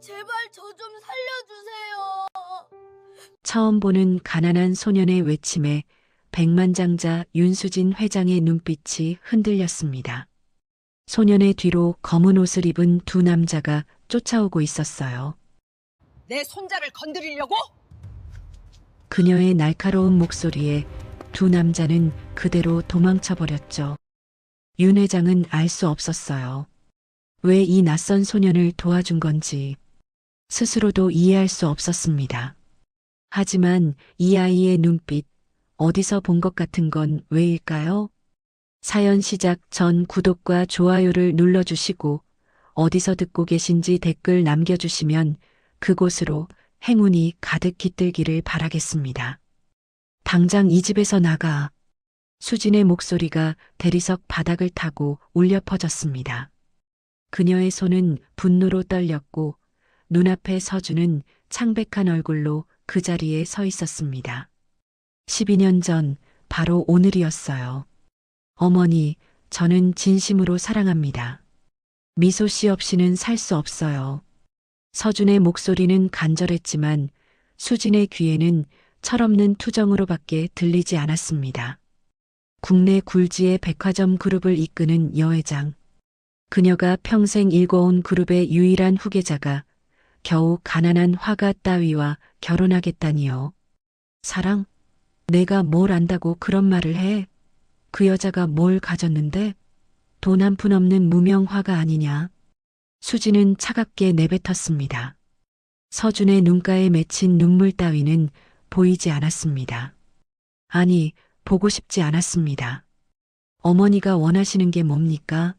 제발 저 좀 살려주세요. 처음 보는 가난한 소년의 외침에 백만장자 윤수진 회장의 눈빛이 흔들렸습니다. 소년의 뒤로 검은 옷을 입은 두 남자가 쫓아오고 있었어요. 내 손자를 건드리려고? 그녀의 날카로운 목소리에 두 남자는 그대로 도망쳐버렸죠. 윤 회장은 알 수 없었어요. 왜 이 낯선 소년을 도와준 건지 스스로도 이해할 수 없었습니다. 하지만 이 아이의 눈빛, 어디서 본 것 같은 건 왜일까요? 사연 시작 전 구독과 좋아요를 눌러주시고 어디서 듣고 계신지 댓글 남겨주시면 그곳으로 행운이 가득 깃들기를 바라겠습니다. 당장 이 집에서 나가. 수진의 목소리가 대리석 바닥을 타고 울려 퍼졌습니다. 그녀의 손은 분노로 떨렸고 눈앞에 서준은 창백한 얼굴로 그 자리에 서 있었습니다. 12년 전 바로 오늘이었어요. 어머니, 저는 진심으로 사랑합니다. 미소 씨 없이는 살 수 없어요. 서준의 목소리는 간절했지만 수진의 귀에는 철없는 투정으로밖에 들리지 않았습니다. 국내 굴지의 백화점 그룹을 이끄는 여회장. 그녀가 평생 일궈온 그룹의 유일한 후계자가 겨우 가난한 화가 따위와 결혼하겠다니요. 사랑? 내가 뭘 안다고 그런 말을 해? 그 여자가 뭘 가졌는데? 돈 한 푼 없는 무명 화가 아니냐? 수지는 차갑게 내뱉었습니다. 서준의 눈가에 맺힌 눈물 따위는 보이지 않았습니다. 아니, 보고 싶지 않았습니다. 어머니가 원하시는 게 뭡니까?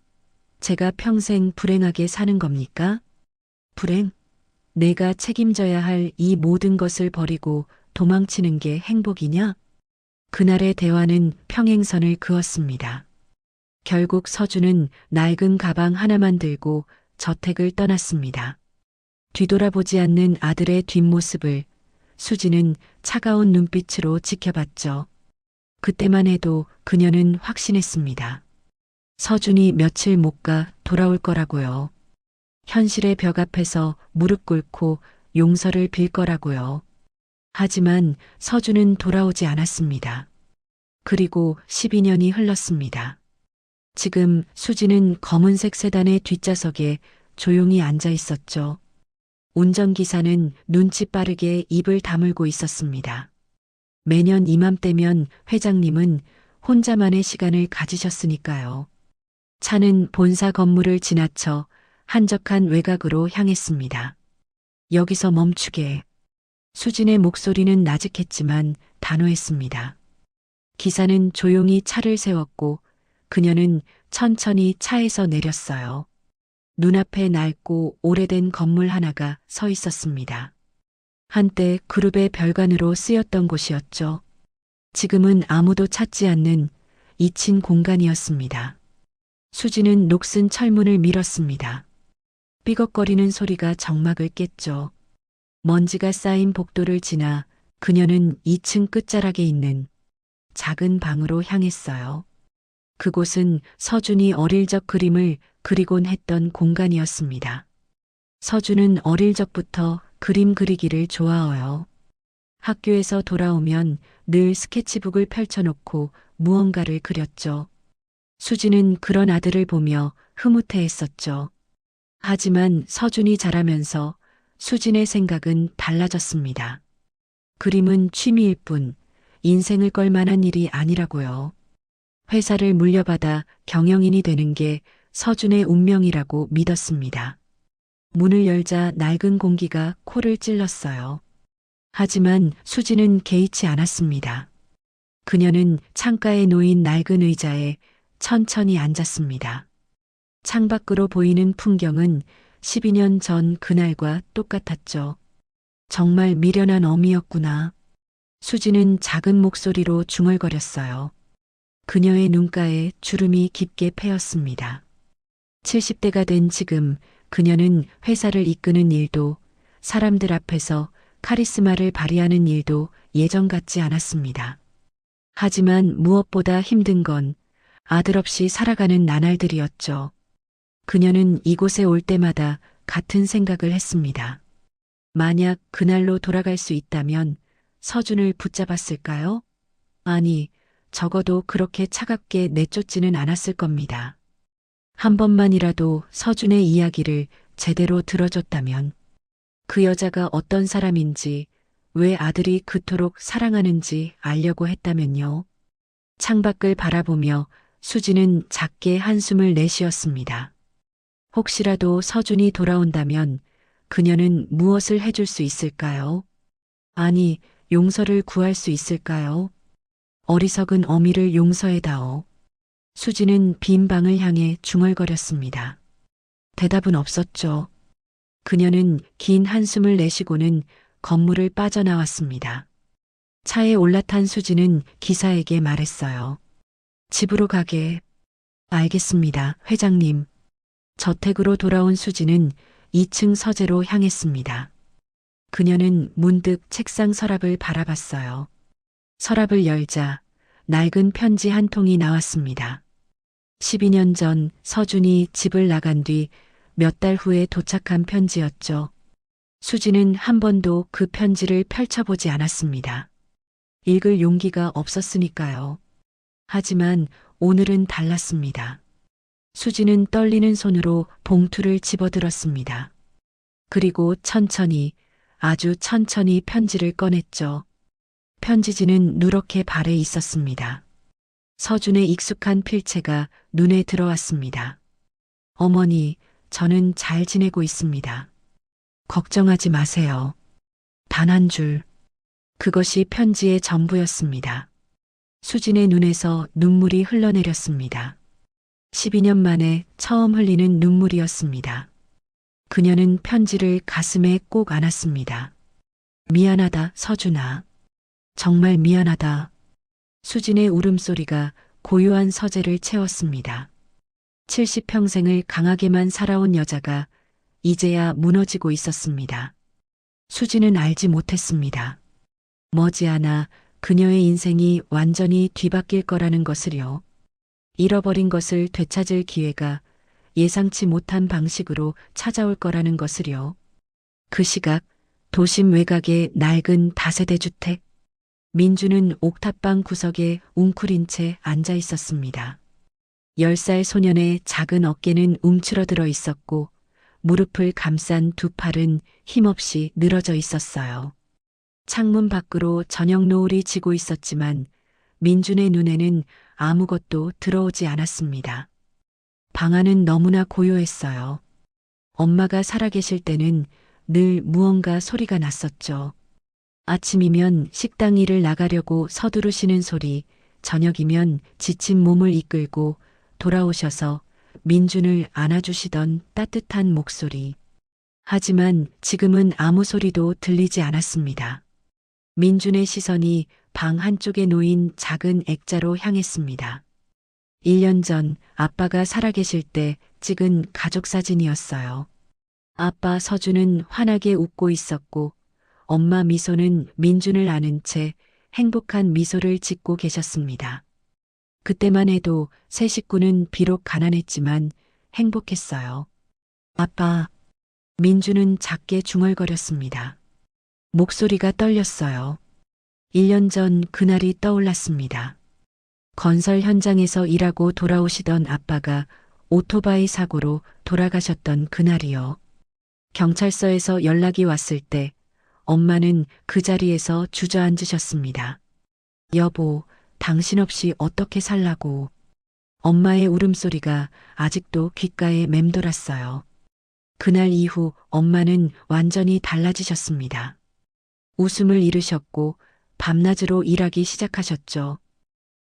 제가 평생 불행하게 사는 겁니까? 불행? 내가 책임져야 할 이 모든 것을 버리고 도망치는 게 행복이냐? 그날의 대화는 평행선을 그었습니다. 결국 서준은 낡은 가방 하나만 들고 저택을 떠났습니다. 뒤돌아보지 않는 아들의 뒷모습을 수지는 차가운 눈빛으로 지켜봤죠. 그때만 해도 그녀는 확신했습니다. 서준이 며칠 못 가 돌아올 거라고요. 현실의 벽 앞에서 무릎 꿇고 용서를 빌 거라고요. 하지만 서준은 돌아오지 않았습니다. 그리고 12년이 흘렀습니다. 지금 수지는 검은색 세단의 뒷좌석에 조용히 앉아 있었죠. 운전기사는 눈치 빠르게 입을 다물고 있었습니다. 매년 이맘때면 회장님은 혼자만의 시간을 가지셨으니까요. 차는 본사 건물을 지나쳐 한적한 외곽으로 향했습니다. 여기서 멈추게. 수진의 목소리는 나직했지만 단호했습니다. 기사는 조용히 차를 세웠고 그녀는 천천히 차에서 내렸어요. 눈앞에 낡고 오래된 건물 하나가 서 있었습니다. 한때 그룹의 별관으로 쓰였던 곳이었죠. 지금은 아무도 찾지 않는 잊힌 공간이었습니다. 수지는 녹슨 철문을 밀었습니다. 삐걱거리는 소리가 정막을 깼죠. 먼지가 쌓인 복도를 지나 그녀는 2층 끝자락에 있는 작은 방으로 향했어요. 그곳은 서준이 어릴 적 그림을 그리곤 했던 공간이었습니다. 서준은 어릴 적부터 그림 그리기를 좋아해요. 학교에서 돌아오면 늘 스케치북을 펼쳐놓고 무언가를 그렸죠. 수지는 그런 아들을 보며 흐뭇해했었죠. 하지만 서준이 자라면서 수진의 생각은 달라졌습니다. 그림은 취미일 뿐 인생을 걸 만한 일이 아니라고요. 회사를 물려받아 경영인이 되는 게 서준의 운명이라고 믿었습니다. 문을 열자 낡은 공기가 코를 찔렀어요. 하지만 수지는 개의치 않았습니다. 그녀는 창가에 놓인 낡은 의자에 천천히 앉았습니다. 창밖으로 보이는 풍경은 12년 전 그날과 똑같았죠. 정말 미련한 어미였구나. 수지는 작은 목소리로 중얼거렸어요. 그녀의 눈가에 주름이 깊게 패였습니다. 70대가 된 지금 그녀는 회사를 이끄는 일도 사람들 앞에서 카리스마를 발휘하는 일도 예전 같지 않았습니다. 하지만 무엇보다 힘든 건 아들 없이 살아가는 나날들이었죠. 그녀는 이곳에 올 때마다 같은 생각을 했습니다. 만약 그날로 돌아갈 수 있다면 서준을 붙잡았을까요? 아니, 적어도 그렇게 차갑게 내쫓지는 않았을 겁니다. 한 번만이라도 서준의 이야기를 제대로 들어줬다면, 그 여자가 어떤 사람인지, 왜 아들이 그토록 사랑하는지 알려고 했다면요. 창밖을 바라보며 수지는 작게 한숨을 내쉬었습니다. 혹시라도 서준이 돌아온다면 그녀는 무엇을 해줄 수 있을까요? 아니, 용서를 구할 수 있을까요? 어리석은 어미를 용서해다오. 수지는 빈 방을 향해 중얼거렸습니다. 대답은 없었죠. 그녀는 긴 한숨을 내쉬고는 건물을 빠져나왔습니다. 차에 올라탄 수지는 기사에게 말했어요. 집으로 가게. 알겠습니다, 회장님. 저택으로 돌아온 수지는 2층 서재로 향했습니다. 그녀는 문득 책상 서랍을 바라봤어요. 서랍을 열자 낡은 편지 한 통이 나왔습니다. 12년 전 서준이 집을 나간 뒤 몇 달 후에 도착한 편지였죠. 수지는 한 번도 그 편지를 펼쳐보지 않았습니다. 읽을 용기가 없었으니까요. 하지만 오늘은 달랐습니다. 수지는 떨리는 손으로 봉투를 집어들었습니다. 그리고 천천히, 아주 천천히 편지를 꺼냈죠. 편지지는 누렇게 발에 있었습니다. 서준의 익숙한 필체가 눈에 들어왔습니다. 어머니, 저는 잘 지내고 있습니다. 걱정하지 마세요. 단 한 줄. 그것이 편지의 전부였습니다. 수진의 눈에서 눈물이 흘러내렸습니다. 12년 만에 처음 흘리는 눈물이었습니다. 그녀는 편지를 가슴에 꼭 안았습니다. 미안하다, 서준아. 정말 미안하다. 수진의 울음소리가 고요한 서재를 채웠습니다. 70평생을 강하게만 살아온 여자가 이제야 무너지고 있었습니다. 수진은 알지 못했습니다. 머지않아 그녀의 인생이 완전히 뒤바뀔 거라는 것을요. 잃어버린 것을 되찾을 기회가 예상치 못한 방식으로 찾아올 거라는 것을요. 그 시각 도심 외곽의 낡은 다세대 주택. 민주는 옥탑방 구석에 웅크린 채 앉아 있었습니다. 10살 소년의 작은 어깨는 움츠러들어 있었고 무릎을 감싼 두 팔은 힘없이 늘어져 있었어요. 창문 밖으로 저녁 노을이 지고 있었지만 민준의 눈에는 아무것도 들어오지 않았습니다. 방 안은 너무나 고요했어요. 엄마가 살아계실 때는 늘 무언가 소리가 났었죠. 아침이면 식당 일을 나가려고 서두르시는 소리, 저녁이면 지친 몸을 이끌고 돌아오셔서 민준을 안아주시던 따뜻한 목소리. 하지만 지금은 아무 소리도 들리지 않았습니다. 민준의 시선이 방 한쪽에 놓인 작은 액자로 향했습니다. 1년 전 아빠가 살아계실 때 찍은 가족사진이었어요. 아빠 서준은 환하게 웃고 있었고 엄마 미소는 민준을 안은 채 행복한 미소를 짓고 계셨습니다. 그때만 해도 세 식구는 비록 가난했지만 행복했어요. 아빠, 민준은 작게 중얼거렸습니다. 목소리가 떨렸어요. 1년 전 그날이 떠올랐습니다. 건설 현장에서 일하고 돌아오시던 아빠가 오토바이 사고로 돌아가셨던 그날이요. 경찰서에서 연락이 왔을 때 엄마는 그 자리에서 주저앉으셨습니다. 여보, 당신 없이 어떻게 살라고. 엄마의 울음소리가 아직도 귓가에 맴돌았어요. 그날 이후 엄마는 완전히 달라지셨습니다. 웃음을 잃으셨고 밤낮으로 일하기 시작하셨죠.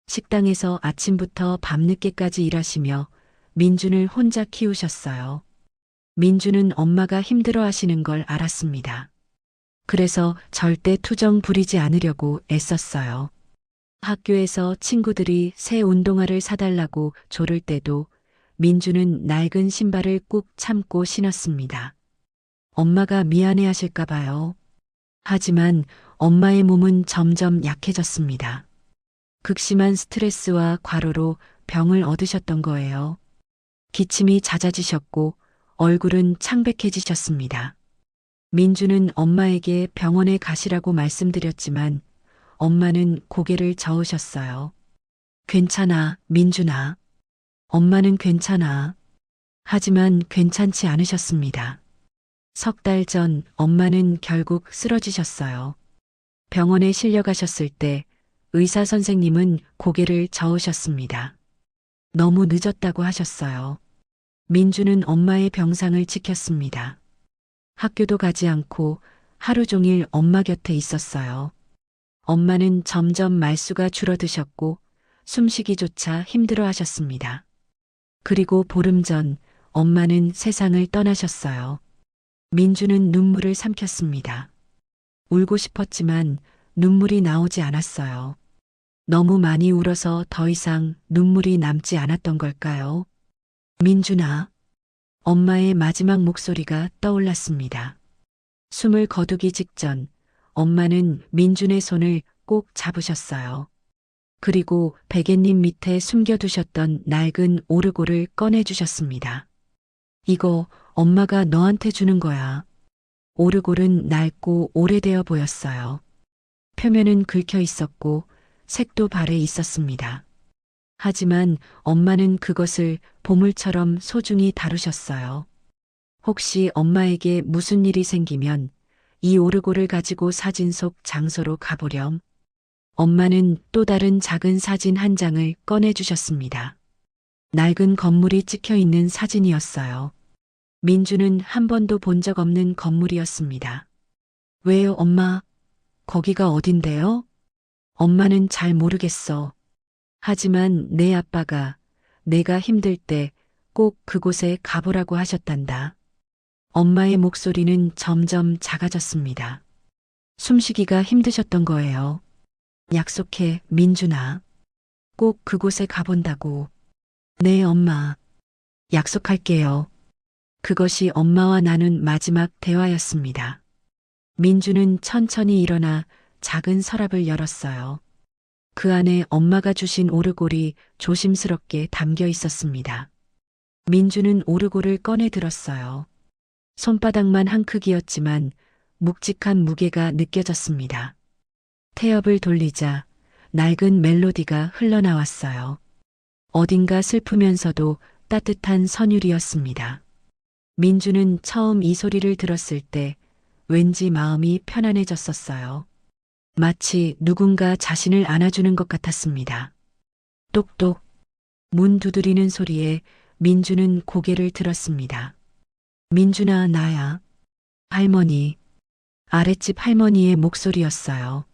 식당에서 아침부터 밤늦게까지 일하시며 민준을 혼자 키우셨어요. 민준은 엄마가 힘들어 하시는 걸 알았습니다. 그래서 절대 투정 부리지 않으려고 애썼어요. 학교에서 친구들이 새 운동화를 사달라고 조를 때도 민준은 낡은 신발을 꾹 참고 신었습니다. 엄마가 미안해 하실까 봐요. 하지만 엄마의 몸은 점점 약해졌습니다. 극심한 스트레스와 과로로 병을 얻으셨던 거예요. 기침이 잦아지셨고 얼굴은 창백해지셨습니다. 민주는 엄마에게 병원에 가시라고 말씀드렸지만 엄마는 고개를 저으셨어요. 괜찮아, 민준아. 엄마는 괜찮아. 하지만 괜찮지 않으셨습니다. 석 달 전 엄마는 결국 쓰러지셨어요. 병원에 실려가셨을 때 의사 선생님은 고개를 저으셨습니다. 너무 늦었다고 하셨어요. 민주는 엄마의 병상을 지켰습니다. 학교도 가지 않고 하루 종일 엄마 곁에 있었어요. 엄마는 점점 말수가 줄어드셨고 숨쉬기조차 힘들어 하셨습니다. 그리고 보름 전 엄마는 세상을 떠나셨어요. 민주는 눈물을 삼켰습니다. 울고 싶었지만 눈물이 나오지 않았어요. 너무 많이 울어서 더 이상 눈물이 남지 않았던 걸까요? 민준아. 엄마의 마지막 목소리가 떠올랐습니다. 숨을 거두기 직전 엄마는 민준의 손을 꼭 잡으셨어요. 그리고 베갯잎 밑에 숨겨두셨던 낡은 오르골을 꺼내주셨습니다. 이거 엄마가 너한테 주는 거야. 오르골은 낡고 오래되어 보였어요. 표면은 긁혀 있었고 색도 발해 있었습니다. 하지만 엄마는 그것을 보물처럼 소중히 다루셨어요. 혹시 엄마에게 무슨 일이 생기면 이 오르골을 가지고 사진 속 장소로 가보렴. 엄마는 또 다른 작은 사진 한 장을 꺼내주셨습니다. 낡은 건물이 찍혀 있는 사진이었어요. 민주는 한 번도 본 적 없는 건물이었습니다. 왜요, 엄마? 거기가 어딘데요? 엄마는 잘 모르겠어. 하지만 내 아빠가 내가 힘들 때 꼭 그곳에 가보라고 하셨단다. 엄마의 목소리는 점점 작아졌습니다. 숨쉬기가 힘드셨던 거예요. 약속해, 민준아. 꼭 그곳에 가본다고. 네, 엄마. 약속할게요. 그것이 엄마와 나눈 마지막 대화였습니다. 민주는 천천히 일어나 작은 서랍을 열었어요. 그 안에 엄마가 주신 오르골이 조심스럽게 담겨 있었습니다. 민주는 오르골을 꺼내 들었어요. 손바닥만 한 크기였지만 묵직한 무게가 느껴졌습니다. 태엽을 돌리자 낡은 멜로디가 흘러나왔어요. 어딘가 슬프면서도 따뜻한 선율이었습니다. 민주는 처음 이 소리를 들었을 때 왠지 마음이 편안해졌었어요. 마치 누군가 자신을 안아주는 것 같았습니다. 똑똑. 문 두드리는 소리에 민주는 고개를 들었습니다. 민준아, 나야. 할머니. 아랫집 할머니의 목소리였어요.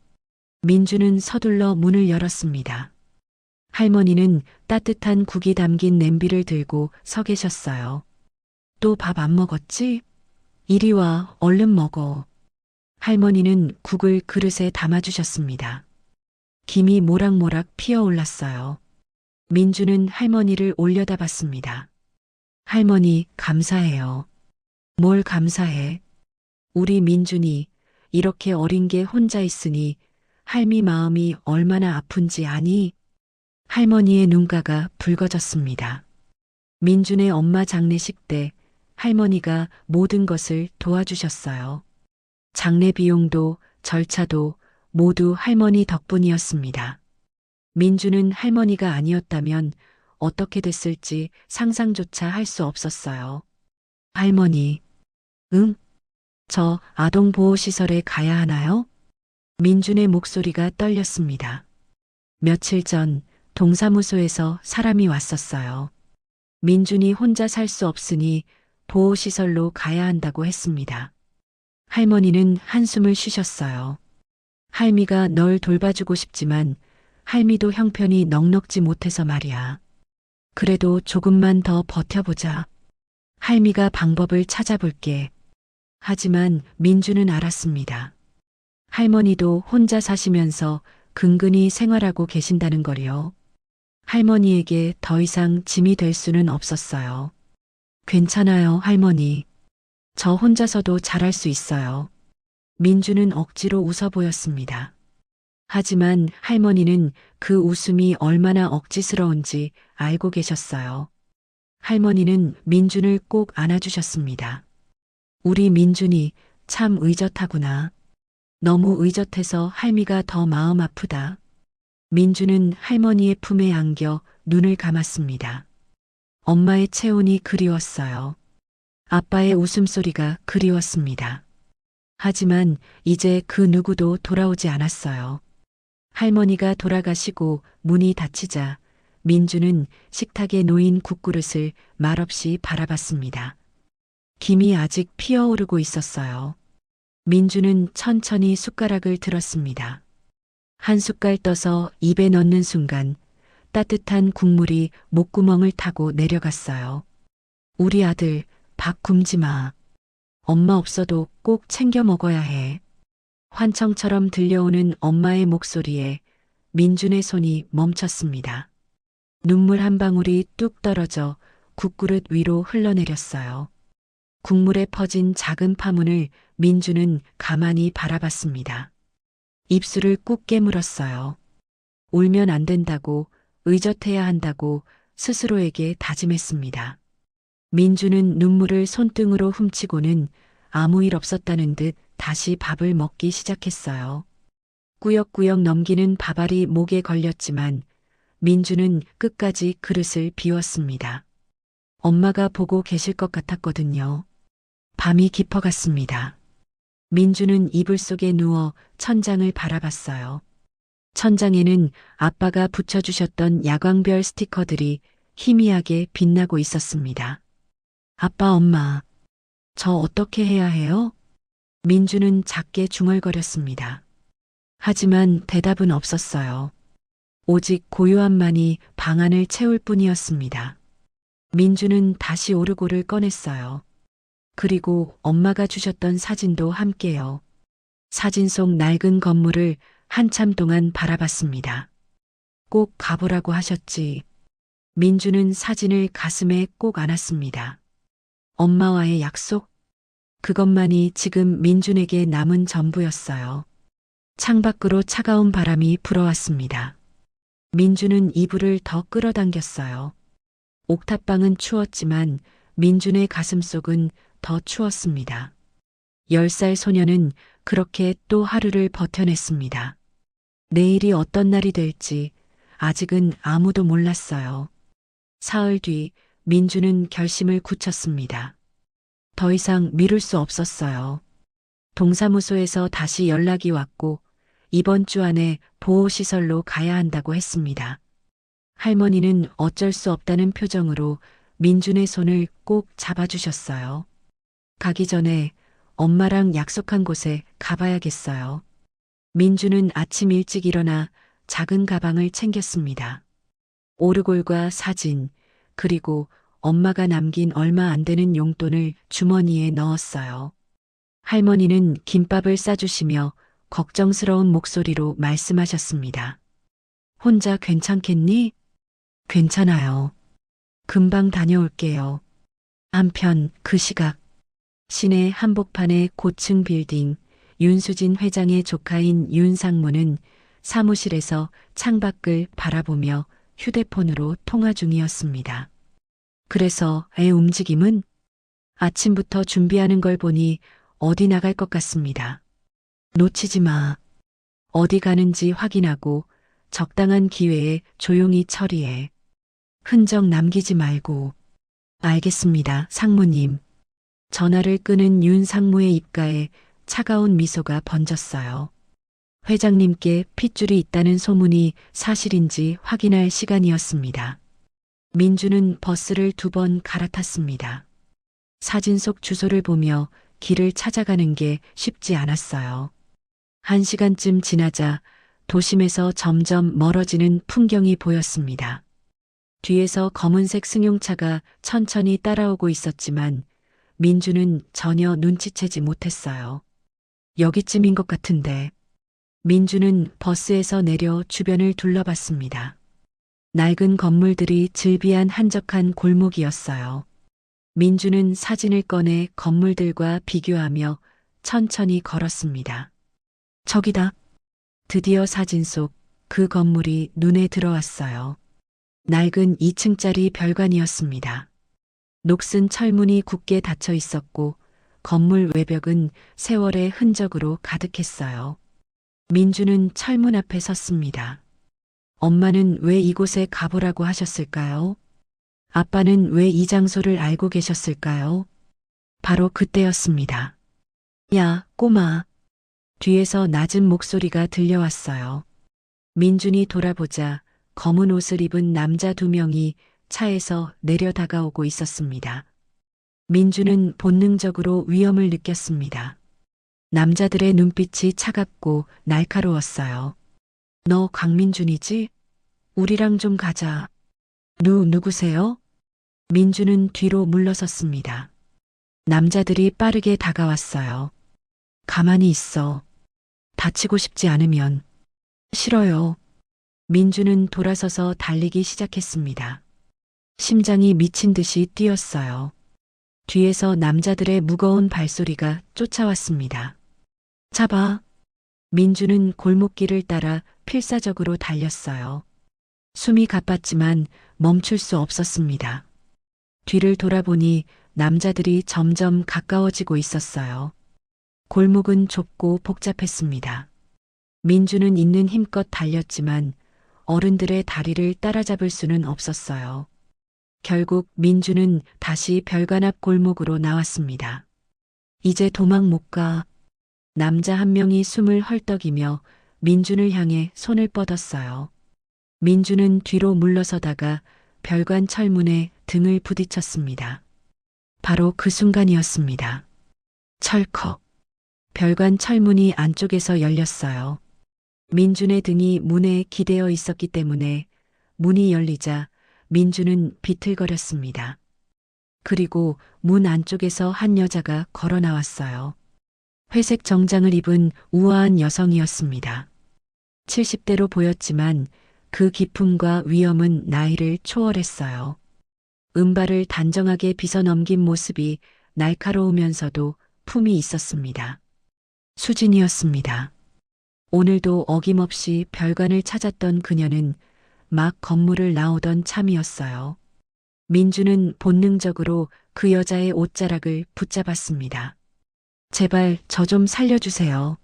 민주는 서둘러 문을 열었습니다. 할머니는 따뜻한 국이 담긴 냄비를 들고 서 계셨어요. 또 밥 안 먹었지? 이리 와, 얼른 먹어. 할머니는 국을 그릇에 담아주셨습니다. 김이 모락모락 피어올랐어요. 민주는 할머니를 올려다봤습니다. 할머니, 감사해요. 뭘 감사해? 우리 민준이 이렇게 어린 게 혼자 있으니 할미 마음이 얼마나 아픈지 아니? 할머니의 눈가가 붉어졌습니다. 민준의 엄마 장례식 때 할머니가 모든 것을 도와주셨어요. 장례 비용도 절차도 모두 할머니 덕분이었습니다. 민주는 할머니가 아니었다면 어떻게 됐을지 상상조차 할 수 없었어요. 할머니, 응? 저 아동보호시설에 가야 하나요? 민준의 목소리가 떨렸습니다. 며칠 전 동사무소에서 사람이 왔었어요. 민준이 혼자 살 수 없으니 보호시설로 가야 한다고 했습니다. 할머니는 한숨을 쉬셨어요. 할미가 널 돌봐주고 싶지만 할미도 형편이 넉넉지 못해서 말이야. 그래도 조금만 더 버텨보자. 할미가 방법을 찾아볼게. 하지만 민주는 알았습니다. 할머니도 혼자 사시면서 근근히 생활하고 계신다는 걸요. 할머니에게 더 이상 짐이 될 수는 없었어요. 괜찮아요, 할머니. 저 혼자서도 잘할 수 있어요. 민주는 억지로 웃어 보였습니다. 하지만 할머니는 그 웃음이 얼마나 억지스러운지 알고 계셨어요. 할머니는 민준을 꼭 안아주셨습니다. 우리 민준이 참 의젓하구나. 너무 의젓해서 할미가 더 마음 아프다. 민준은 할머니의 품에 안겨 눈을 감았습니다. 엄마의 체온이 그리웠어요. 아빠의 웃음소리가 그리웠습니다. 하지만 이제 그 누구도 돌아오지 않았어요. 할머니가 돌아가시고 문이 닫히자 민주는 식탁에 놓인 국그릇을 말없이 바라봤습니다. 김이 아직 피어오르고 있었어요. 민주는 천천히 숟가락을 들었습니다. 한 숟갈 떠서 입에 넣는 순간 따뜻한 국물이 목구멍을 타고 내려갔어요. 우리 아들 밥 굶지 마. 엄마 없어도 꼭 챙겨 먹어야 해. 환청처럼 들려오는 엄마의 목소리에 민준의 손이 멈췄습니다. 눈물 한 방울이 뚝 떨어져 국그릇 위로 흘러내렸어요. 국물에 퍼진 작은 파문을 민준은 가만히 바라봤습니다. 입술을 꾹 깨물었어요. 울면 안 된다고, 의젓해야 한다고 스스로에게 다짐했습니다. 민준은 눈물을 손등으로 훔치고는 아무 일 없었다는 듯 다시 밥을 먹기 시작했어요. 꾸역꾸역 넘기는 밥알이 목에 걸렸지만 민준은 끝까지 그릇을 비웠습니다. 엄마가 보고 계실 것 같았거든요. 밤이 깊어갔습니다. 민준은 이불 속에 누워 천장을 바라봤어요. 천장에는 아빠가 붙여주셨던 야광별 스티커들이 희미하게 빛나고 있었습니다. 아빠, 엄마, 저 어떻게 해야 해요? 민주는 작게 중얼거렸습니다. 하지만 대답은 없었어요. 오직 고요함만이 방안을 채울 뿐이었습니다. 민주는 다시 오르골을 꺼냈어요. 그리고 엄마가 주셨던 사진도 함께요. 사진 속 낡은 건물을 한참 동안 바라봤습니다. 꼭 가보라고 하셨지. 민주는 사진을 가슴에 꼭 안았습니다. 엄마와의 약속? 그것만이 지금 민준에게 남은 전부였어요. 창밖으로 차가운 바람이 불어왔습니다. 민준은 이불을 더 끌어당겼어요. 옥탑방은 추웠지만 민준의 가슴속은 더 추웠습니다. 10살 소녀는 그렇게 또 하루를 버텨냈습니다. 내일이 어떤 날이 될지 아직은 아무도 몰랐어요. 사흘 뒤 민주는 결심을 굳혔습니다. 더 이상 미룰 수 없었어요. 동사무소에서 다시 연락이 왔고 이번 주 안에 보호시설로 가야 한다고 했습니다. 할머니는 어쩔 수 없다는 표정으로 민준의 손을 꼭 잡아주셨어요. 가기 전에 엄마랑 약속한 곳에 가봐야겠어요. 민준은 아침 일찍 일어나 작은 가방을 챙겼습니다. 오르골과 사진, 그리고 엄마가 남긴 얼마 안 되는 용돈을 주머니에 넣었어요. 할머니는 김밥을 싸주시며 걱정스러운 목소리로 말씀하셨습니다. 혼자 괜찮겠니? 괜찮아요. 금방 다녀올게요. 한편 그 시각 시내 한복판의 고층 빌딩 윤수진 회장의 조카인 윤상무는 사무실에서 창밖을 바라보며 휴대폰으로 통화 중이었습니다. 그래서 애 움직임은? 아침부터 준비하는 걸 보니 어디 나갈 것 같습니다. 놓치지 마. 어디 가는지 확인하고 적당한 기회에 조용히 처리해. 흔적 남기지 말고. 알겠습니다, 상무님. 전화를 끄는 윤 상무의 입가에 차가운 미소가 번졌어요. 회장님께 핏줄이 있다는 소문이 사실인지 확인할 시간이었습니다. 민주는 버스를 2번 갈아탔습니다. 사진 속 주소를 보며 길을 찾아가는 게 쉽지 않았어요. 1시간쯤 지나자 도심에서 점점 멀어지는 풍경이 보였습니다. 뒤에서 검은색 승용차가 천천히 따라오고 있었지만 민주는 전혀 눈치채지 못했어요. 여기쯤인 것 같은데. 민주는 버스에서 내려 주변을 둘러봤습니다. 낡은 건물들이 즐비한 한적한 골목이었어요. 민주는 사진을 꺼내 건물들과 비교하며 천천히 걸었습니다. 저기다. 드디어 사진 속 그 건물이 눈에 들어왔어요. 낡은 2층짜리 별관이었습니다. 녹슨 철문이 굳게 닫혀 있었고 건물 외벽은 세월의 흔적으로 가득했어요. 민주는 철문 앞에 섰습니다. 엄마는 왜 이곳에 가보라고 하셨을까요? 아빠는 왜 이 장소를 알고 계셨을까요? 바로 그때였습니다. 야, 꼬마. 뒤에서 낮은 목소리가 들려왔어요. 민준이 돌아보자 검은 옷을 입은 남자 2명이 차에서 내려 다가오고 있었습니다. 민준은 본능적으로 위험을 느꼈습니다. 남자들의 눈빛이 차갑고 날카로웠어요. 너 강민준이지? 우리랑 좀 가자. 누구세요? 민준은 뒤로 물러섰습니다. 남자들이 빠르게 다가왔어요. 가만히 있어. 다치고 싶지 않으면. 싫어요. 민준은 돌아서서 달리기 시작했습니다. 심장이 미친 듯이 뛰었어요. 뒤에서 남자들의 무거운 발소리가 쫓아왔습니다. 잡아. 민준은 골목길을 따라 필사적으로 달렸어요. 숨이 가빴지만 멈출 수 없었습니다. 뒤를 돌아보니 남자들이 점점 가까워지고 있었어요. 골목은 좁고 복잡했습니다. 민주는 있는 힘껏 달렸지만 어른들의 다리를 따라잡을 수는 없었어요. 결국 민주는 다시 별관 앞 골목으로 나왔습니다. 이제 도망 못 가. 남자 한 명이 숨을 헐떡이며 민준을 향해 손을 뻗었어요. 민주는 뒤로 물러서다가 별관 철문에 등을 부딪혔습니다. 바로 그 순간이었습니다. 철컥. 별관 철문이 안쪽에서 열렸어요. 민준의 등이 문에 기대어 있었기 때문에 문이 열리자 민준은 비틀거렸습니다. 그리고 문 안쪽에서 한 여자가 걸어 나왔어요. 회색 정장을 입은 우아한 여성이었습니다. 70대로 보였지만 그 기품과 위엄은 나이를 초월했어요. 은발을 단정하게 빗어넘긴 모습이 날카로우면서도 품이 있었습니다. 수진이었습니다. 오늘도 어김없이 별관을 찾았던 그녀는 막 건물을 나오던 참이었어요. 민주는 본능적으로 그 여자의 옷자락을 붙잡았습니다. 제발 저 좀 살려주세요.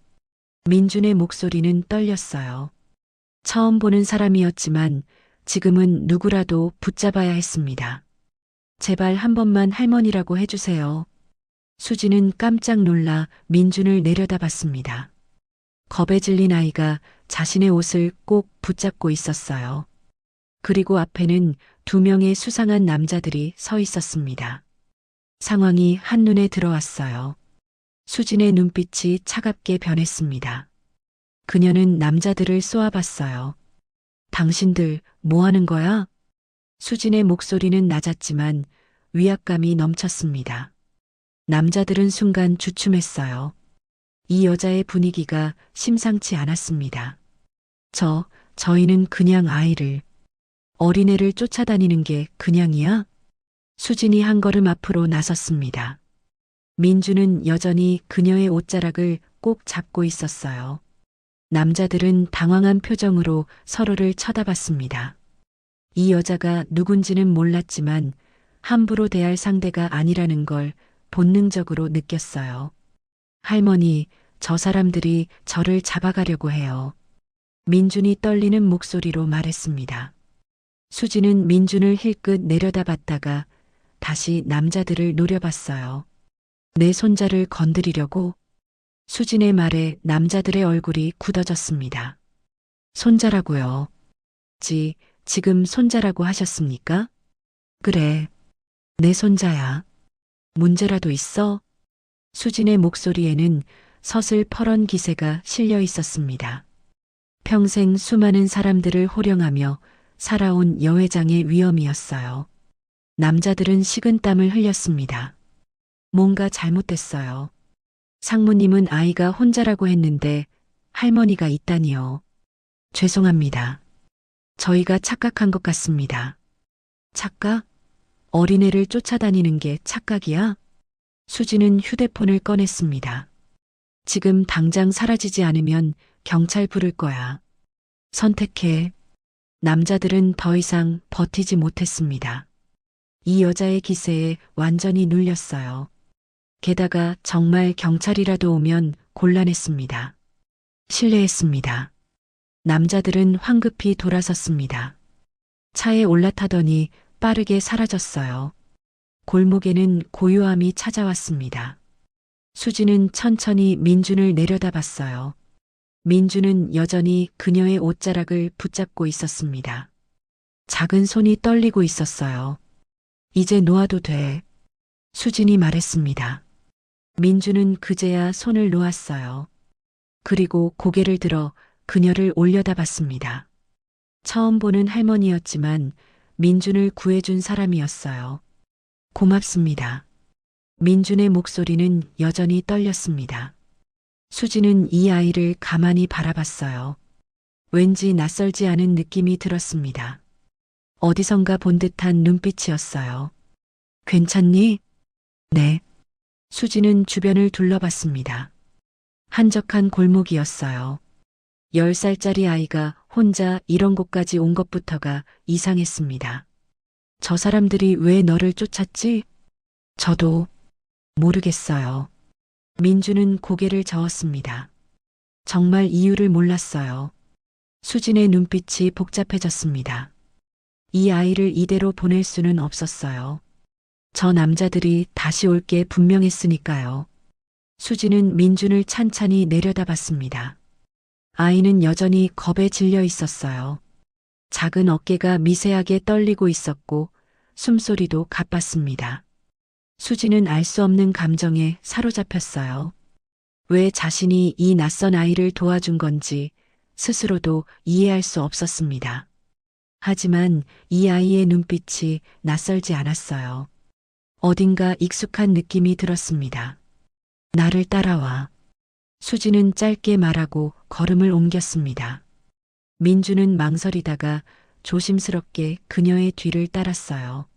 민준의 목소리는 떨렸어요. 처음 보는 사람이었지만 지금은 누구라도 붙잡아야 했습니다. 제발 한 번만 할머니라고 해주세요. 수지는 깜짝 놀라 민준을 내려다봤습니다. 겁에 질린 아이가 자신의 옷을 꼭 붙잡고 있었어요. 그리고 앞에는 2명의 수상한 남자들이 서 있었습니다. 상황이 한눈에 들어왔어요. 수진의 눈빛이 차갑게 변했습니다. 그녀는 남자들을 쏘아봤어요. 당신들 뭐 하는 거야? 수진의 목소리는 낮았지만 위압감이 넘쳤습니다. 남자들은 순간 주춤했어요. 이 여자의 분위기가 심상치 않았습니다. 저희는 그냥 아이를, 어린애를 쫓아다니는 게 그냥이야? 수진이 한 걸음 앞으로 나섰습니다. 민주는 여전히 그녀의 옷자락을 꼭 잡고 있었어요. 남자들은 당황한 표정으로 서로를 쳐다봤습니다. 이 여자가 누군지는 몰랐지만 함부로 대할 상대가 아니라는 걸 본능적으로 느꼈어요. 할머니, 저 사람들이 저를 잡아가려고 해요. 민준이 떨리는 목소리로 말했습니다. 수지는 민준을 힐끗 내려다봤다가 다시 남자들을 노려봤어요. 내 손자를 건드리려고? 수진의 말에 남자들의 얼굴이 굳어졌습니다. 손자라고요. 지금 손자라고 하셨습니까? 그래. 내 손자야. 문제라도 있어? 수진의 목소리에는 서슬퍼런 기세가 실려 있었습니다. 평생 수많은 사람들을 호령하며 살아온 여회장의 위엄이었어요. 남자들은 식은땀을 흘렸습니다. 뭔가 잘못됐어요. 상무님은 아이가 혼자라고 했는데 할머니가 있다니요. 죄송합니다. 저희가 착각한 것 같습니다. 착각? 어린애를 쫓아다니는 게 착각이야? 수지는 휴대폰을 꺼냈습니다. 지금 당장 사라지지 않으면 경찰 부를 거야. 선택해. 남자들은 더 이상 버티지 못했습니다. 이 여자의 기세에 완전히 눌렸어요. 게다가 정말 경찰이라도 오면 곤란했습니다. 실례했습니다. 남자들은 황급히 돌아섰습니다. 차에 올라타더니 빠르게 사라졌어요. 골목에는 고요함이 찾아왔습니다. 수지는 천천히 민준을 내려다봤어요. 민준은 여전히 그녀의 옷자락을 붙잡고 있었습니다. 작은 손이 떨리고 있었어요. 이제 놓아도 돼. 수진이 말했습니다. 민준은 그제야 손을 놓았어요. 그리고 고개를 들어 그녀를 올려다봤습니다. 처음 보는 할머니였지만 민준을 구해준 사람이었어요. 고맙습니다. 민준의 목소리는 여전히 떨렸습니다. 수지는 이 아이를 가만히 바라봤어요. 왠지 낯설지 않은 느낌이 들었습니다. 어디선가 본 듯한 눈빛이었어요. 괜찮니? 네. 수지는 주변을 둘러봤습니다. 한적한 골목이었어요. 10살짜리 아이가 혼자 이런 곳까지 온 것부터가 이상했습니다. 저 사람들이 왜 너를 쫓았지? 저도 모르겠어요. 민주는 고개를 저었습니다. 정말 이유를 몰랐어요. 수진의 눈빛이 복잡해졌습니다. 이 아이를 이대로 보낼 수는 없었어요. 저 남자들이 다시 올 게 분명했으니까요. 수진은 민준을 찬찬히 내려다봤습니다. 아이는 여전히 겁에 질려 있었어요. 작은 어깨가 미세하게 떨리고 있었고 숨소리도 가빴습니다. 수지는 알 수 없는 감정에 사로잡혔어요. 왜 자신이 이 낯선 아이를 도와준 건지 스스로도 이해할 수 없었습니다. 하지만 이 아이의 눈빛이 낯설지 않았어요. 어딘가 익숙한 느낌이 들었습니다. 나를 따라와. 수지는 짧게 말하고 걸음을 옮겼습니다. 민주는 망설이다가 조심스럽게 그녀의 뒤를 따랐어요.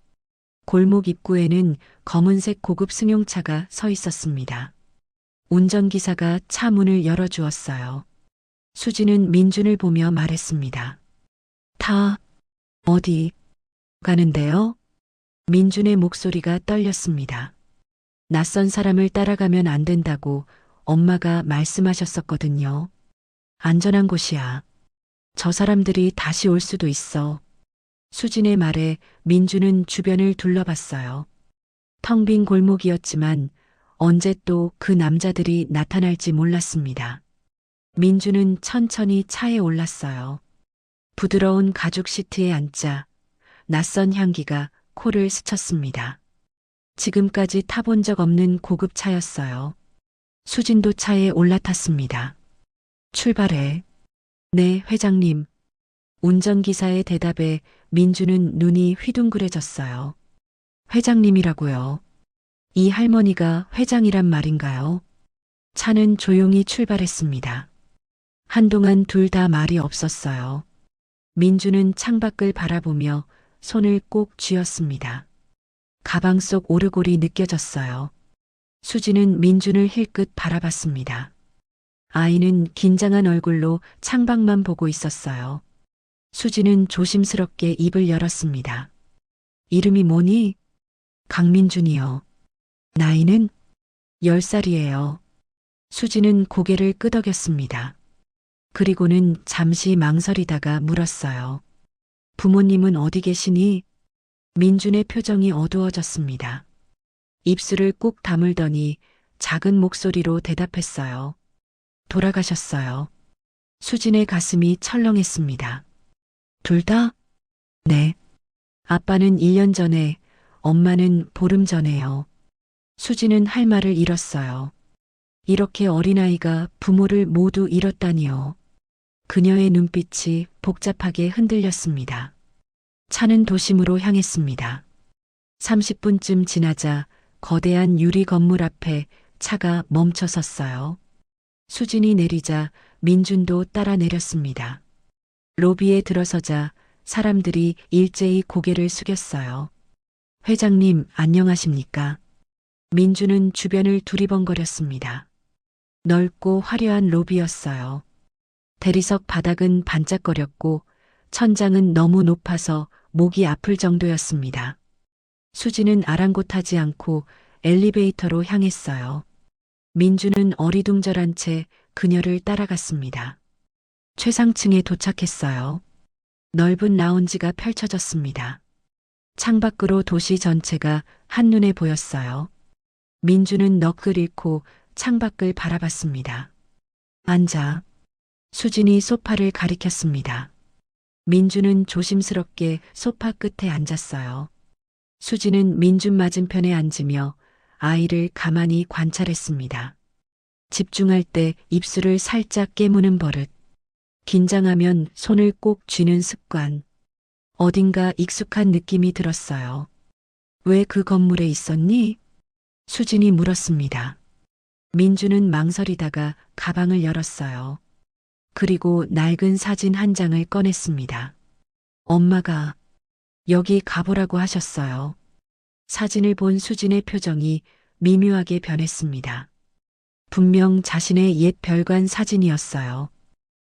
골목 입구에는 검은색 고급 승용차가 서 있었습니다. 운전기사가 차 문을 열어주었어요. 수지는 민준을 보며 말했습니다. 어디 가는데요? 민준의 목소리가 떨렸습니다. 낯선 사람을 따라가면 안 된다고 엄마가 말씀하셨었거든요. 안전한 곳이야. 저 사람들이 다시 올 수도 있어. 수진의 말에 민주는 주변을 둘러봤어요. 텅 빈 골목이었지만 언제 또 그 남자들이 나타날지 몰랐습니다. 민주는 천천히 차에 올랐어요. 부드러운 가죽 시트에 앉자 낯선 향기가 코를 스쳤습니다. 지금까지 타본 적 없는 고급 차였어요. 수진도 차에 올라탔습니다. 출발해. 네, 회장님. 운전기사의 대답에 민주는 눈이 휘둥그레졌어요. 회장님이라고요. 이 할머니가 회장이란 말인가요? 차는 조용히 출발했습니다. 한동안 둘 다 말이 없었어요. 민주는 창밖을 바라보며 손을 꼭 쥐었습니다. 가방 속 오르골이 느껴졌어요. 수지는 민준을 힐끗 바라봤습니다. 아이는 긴장한 얼굴로 창밖만 보고 있었어요. 수지는 조심스럽게 입을 열었습니다. 이름이 뭐니? 강민준이요. 나이는 10살이에요. 수지는 고개를 끄덕였습니다. 그리고는 잠시 망설이다가 물었어요. 부모님은 어디 계시니? 민준의 표정이 어두워졌습니다. 입술을 꾹 다물더니 작은 목소리로 대답했어요. 돌아가셨어요. 수진의 가슴이 철렁했습니다. 둘 다? 네. 아빠는 1년 전에, 엄마는 보름 전에요. 수진은 할 말을 잃었어요. 이렇게 어린아이가 부모를 모두 잃었다니요. 그녀의 눈빛이 복잡하게 흔들렸습니다. 차는 도심으로 향했습니다. 30분쯤 지나자 거대한 유리 건물 앞에 차가 멈춰 섰어요. 수진이 내리자 민준도 따라 내렸습니다. 로비에 들어서자 사람들이 일제히 고개를 숙였어요. 회장님, 안녕하십니까? 민준은 주변을 두리번거렸습니다. 넓고 화려한 로비였어요. 대리석 바닥은 반짝거렸고 천장은 너무 높아서 목이 아플 정도였습니다. 수지는 아랑곳하지 않고 엘리베이터로 향했어요. 민주는 어리둥절한 채 그녀를 따라갔습니다. 최상층에 도착했어요. 넓은 라운지가 펼쳐졌습니다. 창밖으로 도시 전체가 한눈에 보였어요. 민주는 넋을 잃고 창밖을 바라봤습니다. 앉아. 수진이 소파를 가리켰습니다. 민주는 조심스럽게 소파 끝에 앉았어요. 수진은 민준 맞은편에 앉으며 아이를 가만히 관찰했습니다. 집중할 때 입술을 살짝 깨무는 버릇, 긴장하면 손을 꼭 쥐는 습관, 어딘가 익숙한 느낌이 들었어요. 왜 그 건물에 있었니? 수진이 물었습니다. 민주는 망설이다가 가방을 열었어요. 그리고 낡은 사진 한 장을 꺼냈습니다. 엄마가 여기 가보라고 하셨어요. 사진을 본 수진의 표정이 미묘하게 변했습니다. 분명 자신의 옛 별관 사진이었어요.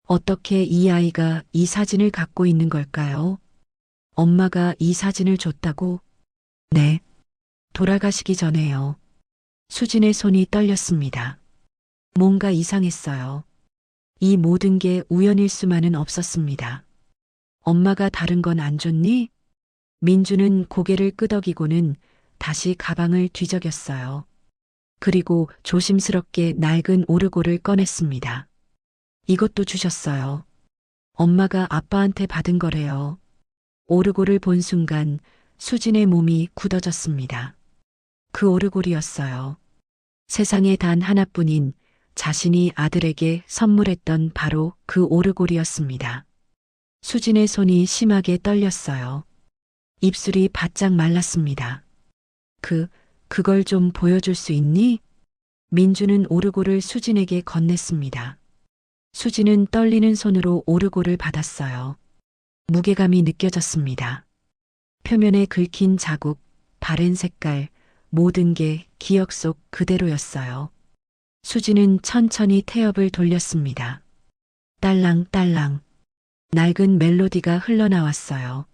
어떻게 이 아이가 이 사진을 갖고 있는 걸까요? 엄마가 이 사진을 줬다고? 네. 돌아가시기 전에요. 수진의 손이 떨렸습니다. 뭔가 이상했어요. 이 모든 게 우연일 수만은 없었습니다. 엄마가 다른 건 안 줬니? 민주는 고개를 끄덕이고는 다시 가방을 뒤적였어요. 그리고 조심스럽게 낡은 오르골을 꺼냈습니다. 이것도 주셨어요. 엄마가 아빠한테 받은 거래요. 오르골을 본 순간 수진의 몸이 굳어졌습니다. 그 오르골이었어요. 세상에 단 하나뿐인 자신이 아들에게 선물했던 바로 그 오르골이었습니다. 수진의 손이 심하게 떨렸어요. 입술이 바짝 말랐습니다. 그걸 좀 보여줄 수 있니? 민주는 오르골을 수진에게 건넸습니다. 수진은 떨리는 손으로 오르골을 받았어요. 무게감이 느껴졌습니다. 표면에 긁힌 자국, 바랜 색깔, 모든 게 기억 속 그대로였어요. 수진은 천천히 태엽을 돌렸습니다. 딸랑딸랑. 낡은 멜로디가 흘러나왔어요.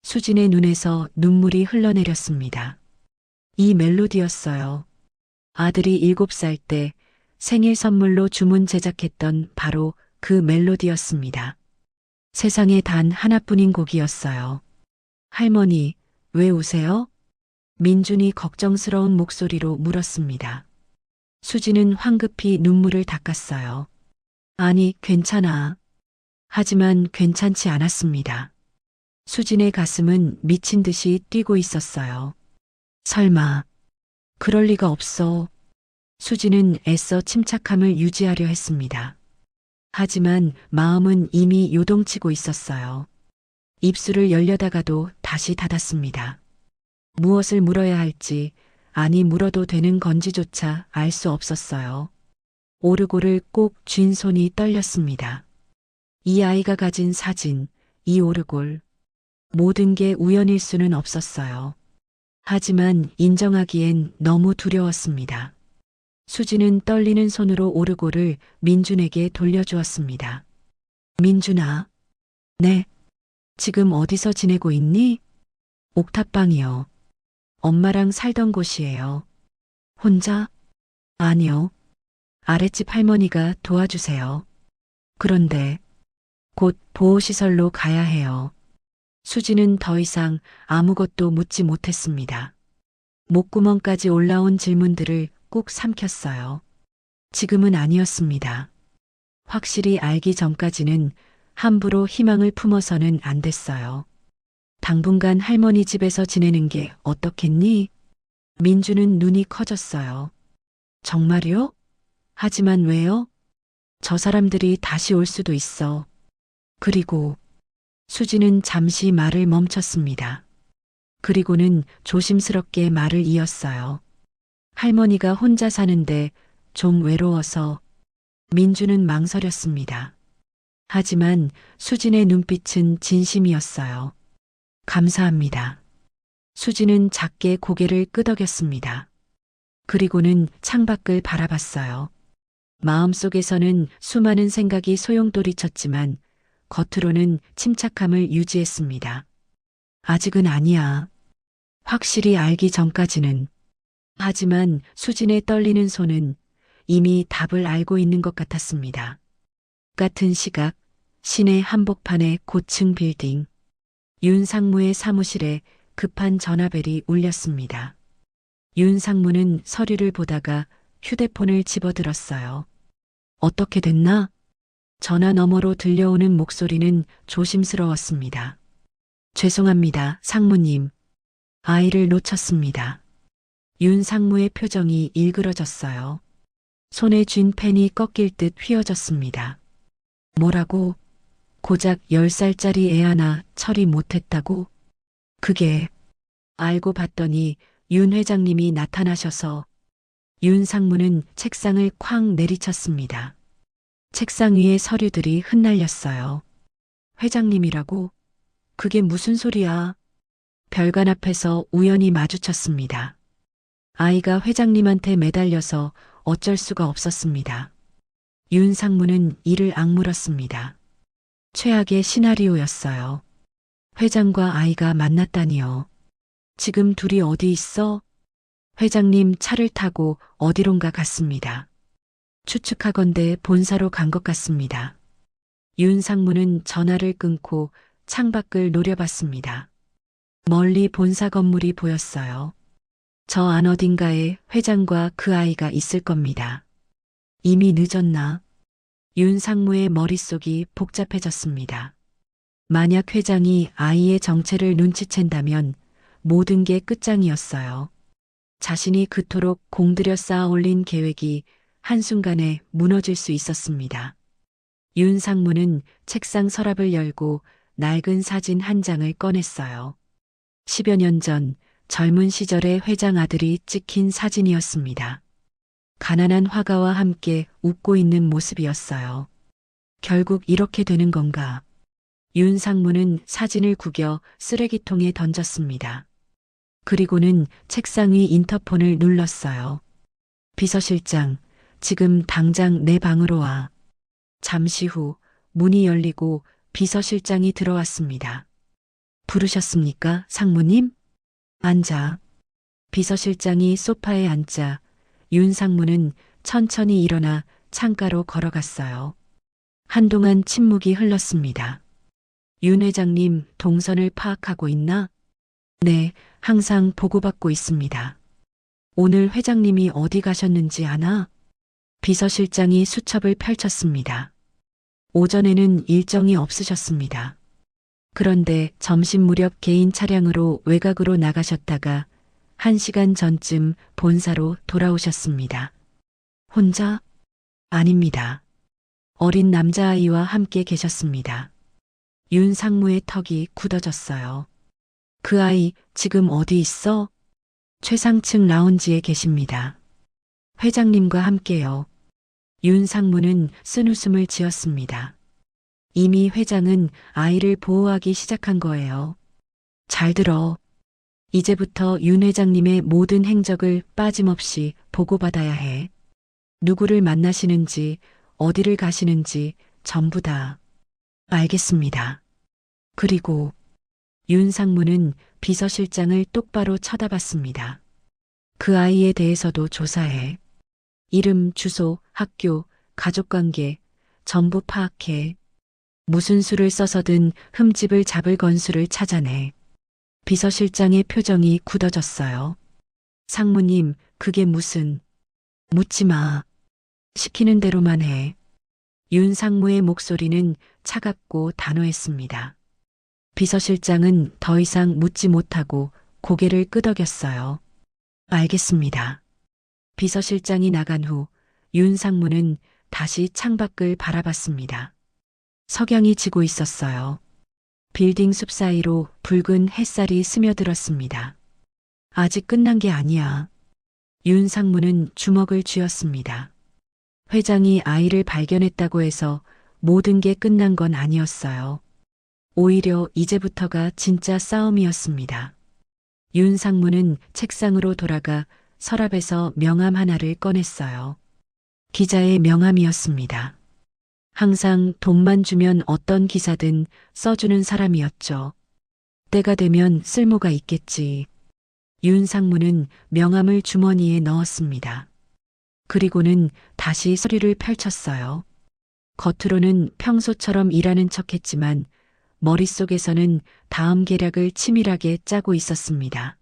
수진의 눈에서 눈물이 흘러내렸습니다. 이 멜로디였어요. 아들이 7살 때 생일 선물로 주문 제작했던 바로 그 멜로디였습니다. 세상에 단 하나뿐인 곡이었어요. 할머니, 왜 우세요? 민준이 걱정스러운 목소리로 물었습니다. 수진은 황급히 눈물을 닦았어요. 아니, 괜찮아. 하지만 괜찮지 않았습니다. 수진의 가슴은 미친 듯이 뛰고 있었어요. 설마, 그럴 리가 없어. 수진은 애써 침착함을 유지하려 했습니다. 하지만 마음은 이미 요동치고 있었어요. 입술을 열려다가도 다시 닫았습니다. 무엇을 물어야 할지, 아니 물어도 되는 건지조차 알 수 없었어요. 오르골을 꼭 쥔 손이 떨렸습니다. 이 아이가 가진 사진, 이 오르골, 모든 게 우연일 수는 없었어요. 하지만 인정하기엔 너무 두려웠습니다. 수진은 떨리는 손으로 오르골을 민준에게 돌려주었습니다. 민준아. 네. 지금 어디서 지내고 있니? 옥탑방이요. 엄마랑 살던 곳이에요. 혼자? 아니요. 아랫집 할머니가 도와주세요. 그런데 곧 보호시설로 가야 해요. 수지는 더 이상 아무것도 묻지 못했습니다. 목구멍까지 올라온 질문들을 꾹 삼켰어요. 지금은 아니었습니다. 확실히 알기 전까지는 함부로 희망을 품어서는 안 됐어요. 당분간 할머니 집에서 지내는 게 어떻겠니? 민주는 눈이 커졌어요. 정말요? 하지만 왜요? 저 사람들이 다시 올 수도 있어. 그리고 수지는 잠시 말을 멈췄습니다. 그리고는 조심스럽게 말을 이었어요. 할머니가 혼자 사는데 좀 외로워서. 민주는 망설였습니다. 하지만 수진의 눈빛은 진심이었어요. 감사합니다. 수진은 작게 고개를 끄덕였습니다. 그리고는 창밖을 바라봤어요. 마음속에서는 수많은 생각이 소용돌이쳤지만 겉으로는 침착함을 유지했습니다. 아직은 아니야. 확실히 알기 전까지는. 하지만 수진의 떨리는 손은 이미 답을 알고 있는 것 같았습니다. 같은 시각, 시내 한복판의 고층 빌딩. 윤상무의 사무실에 급한 전화벨이 울렸습니다. 윤상무는 서류를 보다가 휴대폰을 집어들었어요. 어떻게 됐나? 전화 너머로 들려오는 목소리는 조심스러웠습니다. 죄송합니다, 상무님. 아이를 놓쳤습니다. 윤상무의 표정이 일그러졌어요. 손에 쥔 펜이 꺾일 듯 휘어졌습니다. 뭐라고? 고작 10살짜리 애 하나 처리 못했다고? 그게 알고 봤더니 윤 회장님이 나타나셔서. 윤 상무는 책상을 쾅 내리쳤습니다. 책상 위에 서류들이 흩날렸어요. 회장님이라고? 그게 무슨 소리야? 별관 앞에서 우연히 마주쳤습니다. 아이가 회장님한테 매달려서 어쩔 수가 없었습니다. 윤 상무는 이를 악물었습니다. 최악의 시나리오였어요. 회장과 아이가 만났다니요. 지금 둘이 어디 있어? 회장님 차를 타고 어디론가 갔습니다. 추측하건대 본사로 간 것 같습니다. 윤 상무는 전화를 끊고 창밖을 노려봤습니다. 멀리 본사 건물이 보였어요. 저 안 어딘가에 회장과 그 아이가 있을 겁니다. 이미 늦었나? 윤 상무의 머릿속이 복잡해졌습니다. 만약 회장이 아이의 정체를 눈치챈다면 모든 게 끝장이었어요. 자신이 그토록 공들여 쌓아 올린 계획이 한순간에 무너질 수 있었습니다. 윤 상무는 책상 서랍을 열고 낡은 사진 한 장을 꺼냈어요. 10여 년 전 젊은 시절의 회장 아들이 찍힌 사진이었습니다. 가난한 화가와 함께 웃고 있는 모습이었어요. 결국 이렇게 되는 건가? 윤 상무는 사진을 구겨 쓰레기통에 던졌습니다. 그리고는 책상 위 인터폰을 눌렀어요. 비서실장, 지금 당장 내 방으로 와. 잠시 후 문이 열리고 비서실장이 들어왔습니다. 부르셨습니까, 상무님? 앉아. 비서실장이 소파에 앉자 윤 상무는 천천히 일어나 창가로 걸어갔어요. 한동안 침묵이 흘렀습니다. 윤 회장님 동선을 파악하고 있나? 네, 항상 보고받고 있습니다. 오늘 회장님이 어디 가셨는지 아나? 비서실장이 수첩을 펼쳤습니다. 오전에는 일정이 없으셨습니다. 그런데 점심 무렵 개인 차량으로 외곽으로 나가셨다가 1시간 전쯤 본사로 돌아오셨습니다. 혼자? 아닙니다. 어린 남자아이와 함께 계셨습니다. 윤 상무의 턱이 굳어졌어요. 그 아이 지금 어디 있어? 최상층 라운지에 계십니다. 회장님과 함께요. 윤 상무는 쓴웃음을 지었습니다. 이미 회장은 아이를 보호하기 시작한 거예요. 잘 들어. 이제부터 윤 회장님의 모든 행적을 빠짐없이 보고받아야 해. 누구를 만나시는지, 어디를 가시는지 전부 다. 알겠습니다. 그리고 윤 상무는 비서실장을 똑바로 쳐다봤습니다. 그 아이에 대해서도 조사해. 이름, 주소, 학교, 가족관계 전부 파악해. 무슨 수를 써서든 흠집을 잡을 건수를 찾아내. 비서실장의 표정이 굳어졌어요. 상무님, 그게 무슨... 묻지 마. 시키는 대로만 해. 윤 상무의 목소리는 차갑고 단호했습니다. 비서실장은 더 이상 묻지 못하고 고개를 끄덕였어요. 알겠습니다. 비서실장이 나간 후 윤 상무는 다시 창밖을 바라봤습니다. 석양이 지고 있었어요. 빌딩 숲 사이로 붉은 햇살이 스며들었습니다. 아직 끝난 게 아니야. 윤 상무는 주먹을 쥐었습니다. 회장이 아이를 발견했다고 해서 모든 게 끝난 건 아니었어요. 오히려 이제부터가 진짜 싸움이었습니다. 윤 상무는 책상으로 돌아가 서랍에서 명함 하나를 꺼냈어요. 기자의 명함이었습니다. 항상 돈만 주면 어떤 기사든 써주는 사람이었죠. 때가 되면 쓸모가 있겠지. 윤상무는 명함을 주머니에 넣었습니다. 그리고는 다시 서류를 펼쳤어요. 겉으로는 평소처럼 일하는 척했지만 머릿속에서는 다음 계략을 치밀하게 짜고 있었습니다.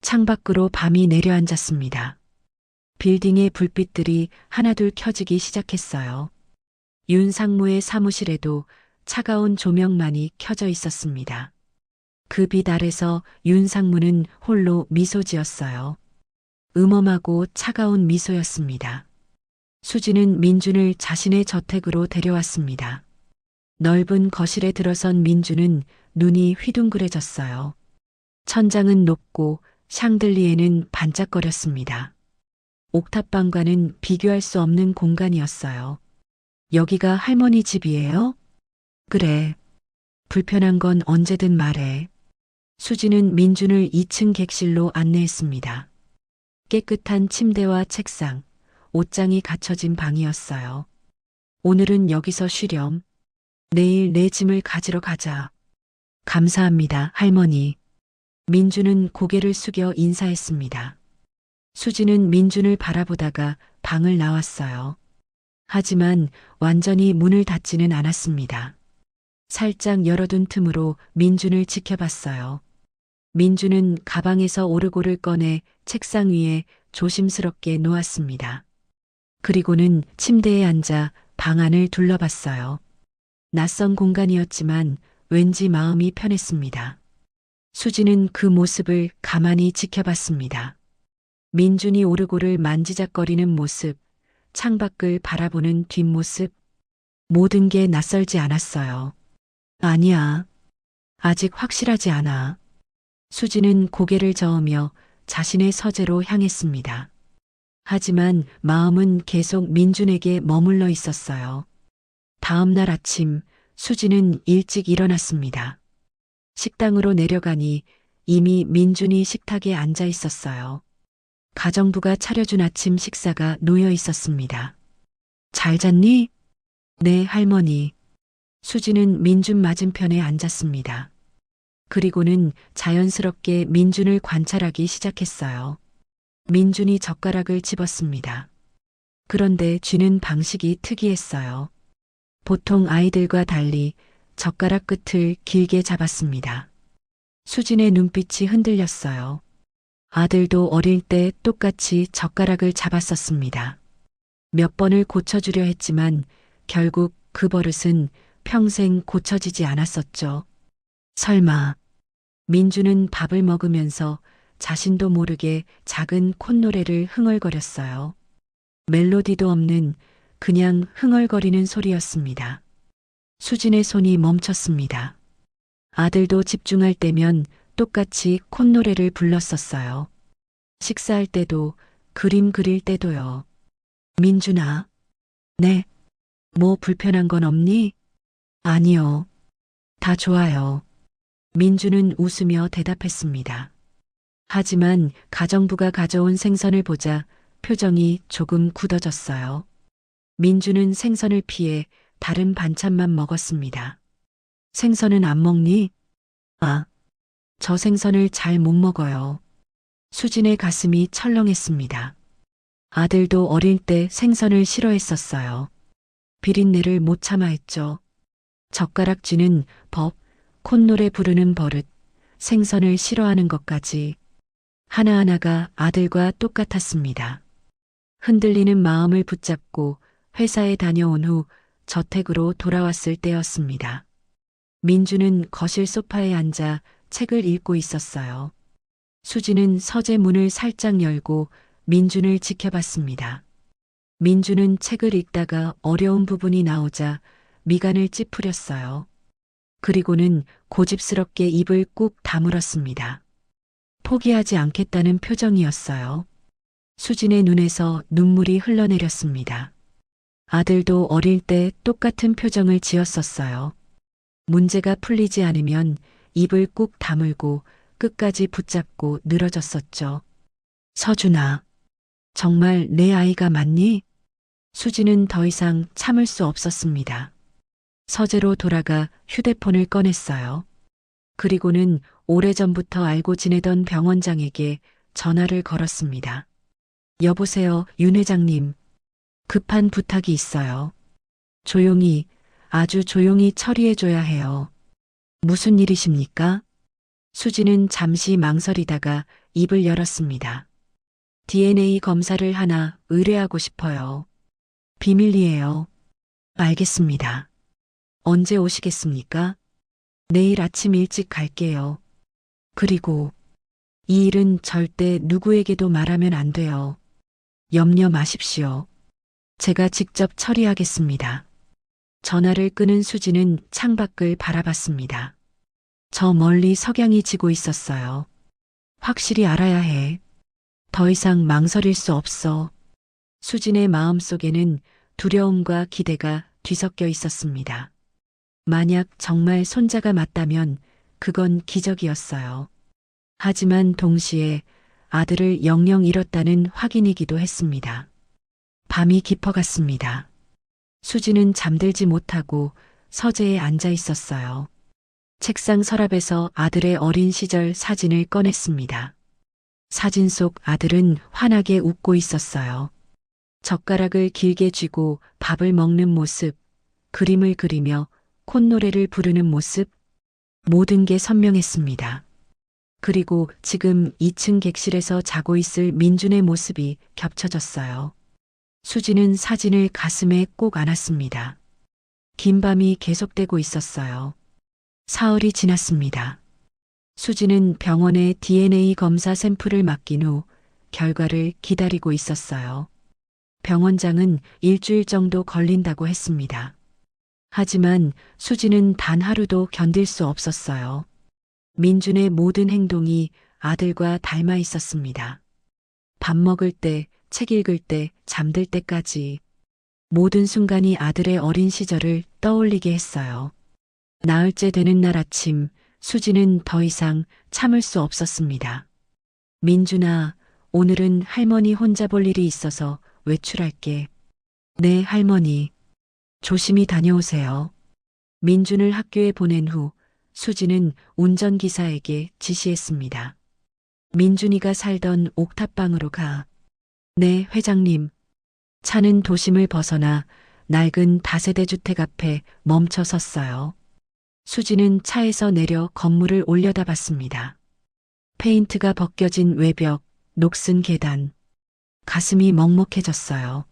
창밖으로 밤이 내려앉았습니다. 빌딩의 불빛들이 하나둘 켜지기 시작했어요. 윤상무의 사무실에도 차가운 조명만이 켜져 있었습니다. 그 빛 아래서 윤상무는 홀로 미소 지었어요. 음험하고 차가운 미소였습니다. 수지는 민준을 자신의 저택으로 데려왔습니다. 넓은 거실에 들어선 민준은 눈이 휘둥그레졌어요. 천장은 높고 샹들리에는 반짝거렸습니다. 옥탑방과는 비교할 수 없는 공간이었어요. 여기가 할머니 집이에요? 그래. 불편한 건 언제든 말해. 수지는 민준을 2층 객실로 안내했습니다. 깨끗한 침대와 책상, 옷장이 갖춰진 방이었어요. 오늘은 여기서 쉬렴. 내일 내 짐을 가지러 가자. 감사합니다, 할머니. 민준은 고개를 숙여 인사했습니다. 수지는 민준을 바라보다가 방을 나왔어요. 하지만 완전히 문을 닫지는 않았습니다. 살짝 열어둔 틈으로 민준을 지켜봤어요. 민준은 가방에서 오르골을 꺼내 책상 위에 조심스럽게 놓았습니다. 그리고는 침대에 앉아 방 안을 둘러봤어요. 낯선 공간이었지만 왠지 마음이 편했습니다. 수지는 그 모습을 가만히 지켜봤습니다. 민준이 오르골을 만지작거리는 모습, 창밖을 바라보는 뒷모습, 모든 게 낯설지 않았어요. 아니야. 아직 확실하지 않아. 수지는 고개를 저으며 자신의 서재로 향했습니다. 하지만 마음은 계속 민준에게 머물러 있었어요. 다음 날 아침 수지는 일찍 일어났습니다. 식당으로 내려가니 이미 민준이 식탁에 앉아 있었어요. 가정부가 차려준 아침 식사가 놓여 있었습니다. 잘 잤니? 네, 할머니. 수지는 민준 맞은편에 앉았습니다. 그리고는 자연스럽게 민준을 관찰하기 시작했어요. 민준이 젓가락을 집었습니다. 그런데 쥐는 방식이 특이했어요. 보통 아이들과 달리 젓가락 끝을 길게 잡았습니다. 수진의 눈빛이 흔들렸어요. 아들도 어릴 때 똑같이 젓가락을 잡았었습니다. 몇 번을 고쳐주려 했지만 결국 그 버릇은 평생 고쳐지지 않았었죠. 설마. 민주는 밥을 먹으면서 자신도 모르게 작은 콧노래를 흥얼거렸어요. 멜로디도 없는 그냥 흥얼거리는 소리였습니다. 수진의 손이 멈췄습니다. 아들도 집중할 때면 똑같이 콧노래를 불렀었어요. 식사할 때도 그림 그릴 때도요. 민준아. 네. 뭐 불편한 건 없니? 아니요. 다 좋아요. 민준은 웃으며 대답했습니다. 하지만 가정부가 가져온 생선을 보자 표정이 조금 굳어졌어요. 민준은 생선을 피해 다른 반찬만 먹었습니다. 생선은 안 먹니? 아, 저 생선을 잘 못 먹어요. 수진의 가슴이 철렁했습니다. 아들도 어릴 때 생선을 싫어했었어요. 비린내를 못 참아 했죠. 젓가락쥐는 법, 콧노래 부르는 버릇, 생선을 싫어하는 것까지 하나하나가 아들과 똑같았습니다. 흔들리는 마음을 붙잡고 회사에 다녀온 후 저택으로 돌아왔을 때였습니다. 민주는 거실 소파에 앉아 책을 읽고 있었어요. 수지는 서재 문을 살짝 열고 민준을 지켜봤습니다. 민준은 책을 읽다가 어려운 부분이 나오자 미간을 찌푸렸어요. 그리고는 고집스럽게 입을 꾹 다물었습니다. 포기하지 않겠다는 표정이었어요. 수진의 눈에서 눈물이 흘러내렸습니다. 아들도 어릴 때 똑같은 표정을 지었었어요. 문제가 풀리지 않으면 입을 꾹 다물고 끝까지 붙잡고 늘어졌었죠. 서준아, 정말 내 아이가 맞니? 수지는 더 이상 참을 수 없었습니다. 서재로 돌아가 휴대폰을 꺼냈어요. 그리고는 오래전부터 알고 지내던 병원장에게 전화를 걸었습니다. 여보세요, 윤 회장님. 급한 부탁이 있어요. 조용히, 아주 조용히 처리해줘야 해요. 무슨 일이십니까? 수지는 잠시 망설이다가 입을 열었습니다. DNA 검사를 하나 의뢰하고 싶어요. 비밀이에요. 알겠습니다. 언제 오시겠습니까? 내일 아침 일찍 갈게요. 그리고 이 일은 절대 누구에게도 말하면 안 돼요. 염려 마십시오. 제가 직접 처리하겠습니다. 전화를 끊은 수지는 창밖을 바라봤습니다. 저 멀리 석양이 지고 있었어요. 확실히 알아야 해. 더 이상 망설일 수 없어. 수진의 마음속에는 두려움과 기대가 뒤섞여 있었습니다. 만약 정말 손자가 맞다면 그건 기적이었어요. 하지만 동시에 아들을 영영 잃었다는 확인이기도 했습니다. 밤이 깊어갔습니다. 수지는 잠들지 못하고 서재에 앉아 있었어요. 책상 서랍에서 아들의 어린 시절 사진을 꺼냈습니다. 사진 속 아들은 환하게 웃고 있었어요. 젓가락을 길게 쥐고 밥을 먹는 모습, 그림을 그리며 콧노래를 부르는 모습, 모든 게 선명했습니다. 그리고 지금 2층 객실에서 자고 있을 민준의 모습이 겹쳐졌어요. 수지는 사진을 가슴에 꼭 안았습니다. 긴 밤이 계속되고 있었어요. 사흘이 지났습니다. 수지는 병원에 DNA 검사 샘플을 맡긴 후 결과를 기다리고 있었어요. 병원장은 일주일 정도 걸린다고 했습니다. 하지만 수지는 단 하루도 견딜 수 없었어요. 민준의 모든 행동이 아들과 닮아 있었습니다. 밥 먹을 때, 책 읽을 때, 잠들 때까지 모든 순간이 아들의 어린 시절을 떠올리게 했어요. 나흘째 되는 날 아침, 수지는 더 이상 참을 수 없었습니다. 민준아, 오늘은 할머니 혼자 볼 일이 있어서 외출할게. 네, 할머니. 조심히 다녀오세요. 민준을 학교에 보낸 후 수지는 운전기사에게 지시했습니다. 민준이가 살던 옥탑방으로 가. 네, 회장님. 차는 도심을 벗어나 낡은 다세대 주택 앞에 멈춰 섰어요. 수지는 차에서 내려 건물을 올려다봤습니다. 페인트가 벗겨진 외벽, 녹슨 계단. 가슴이 먹먹해졌어요.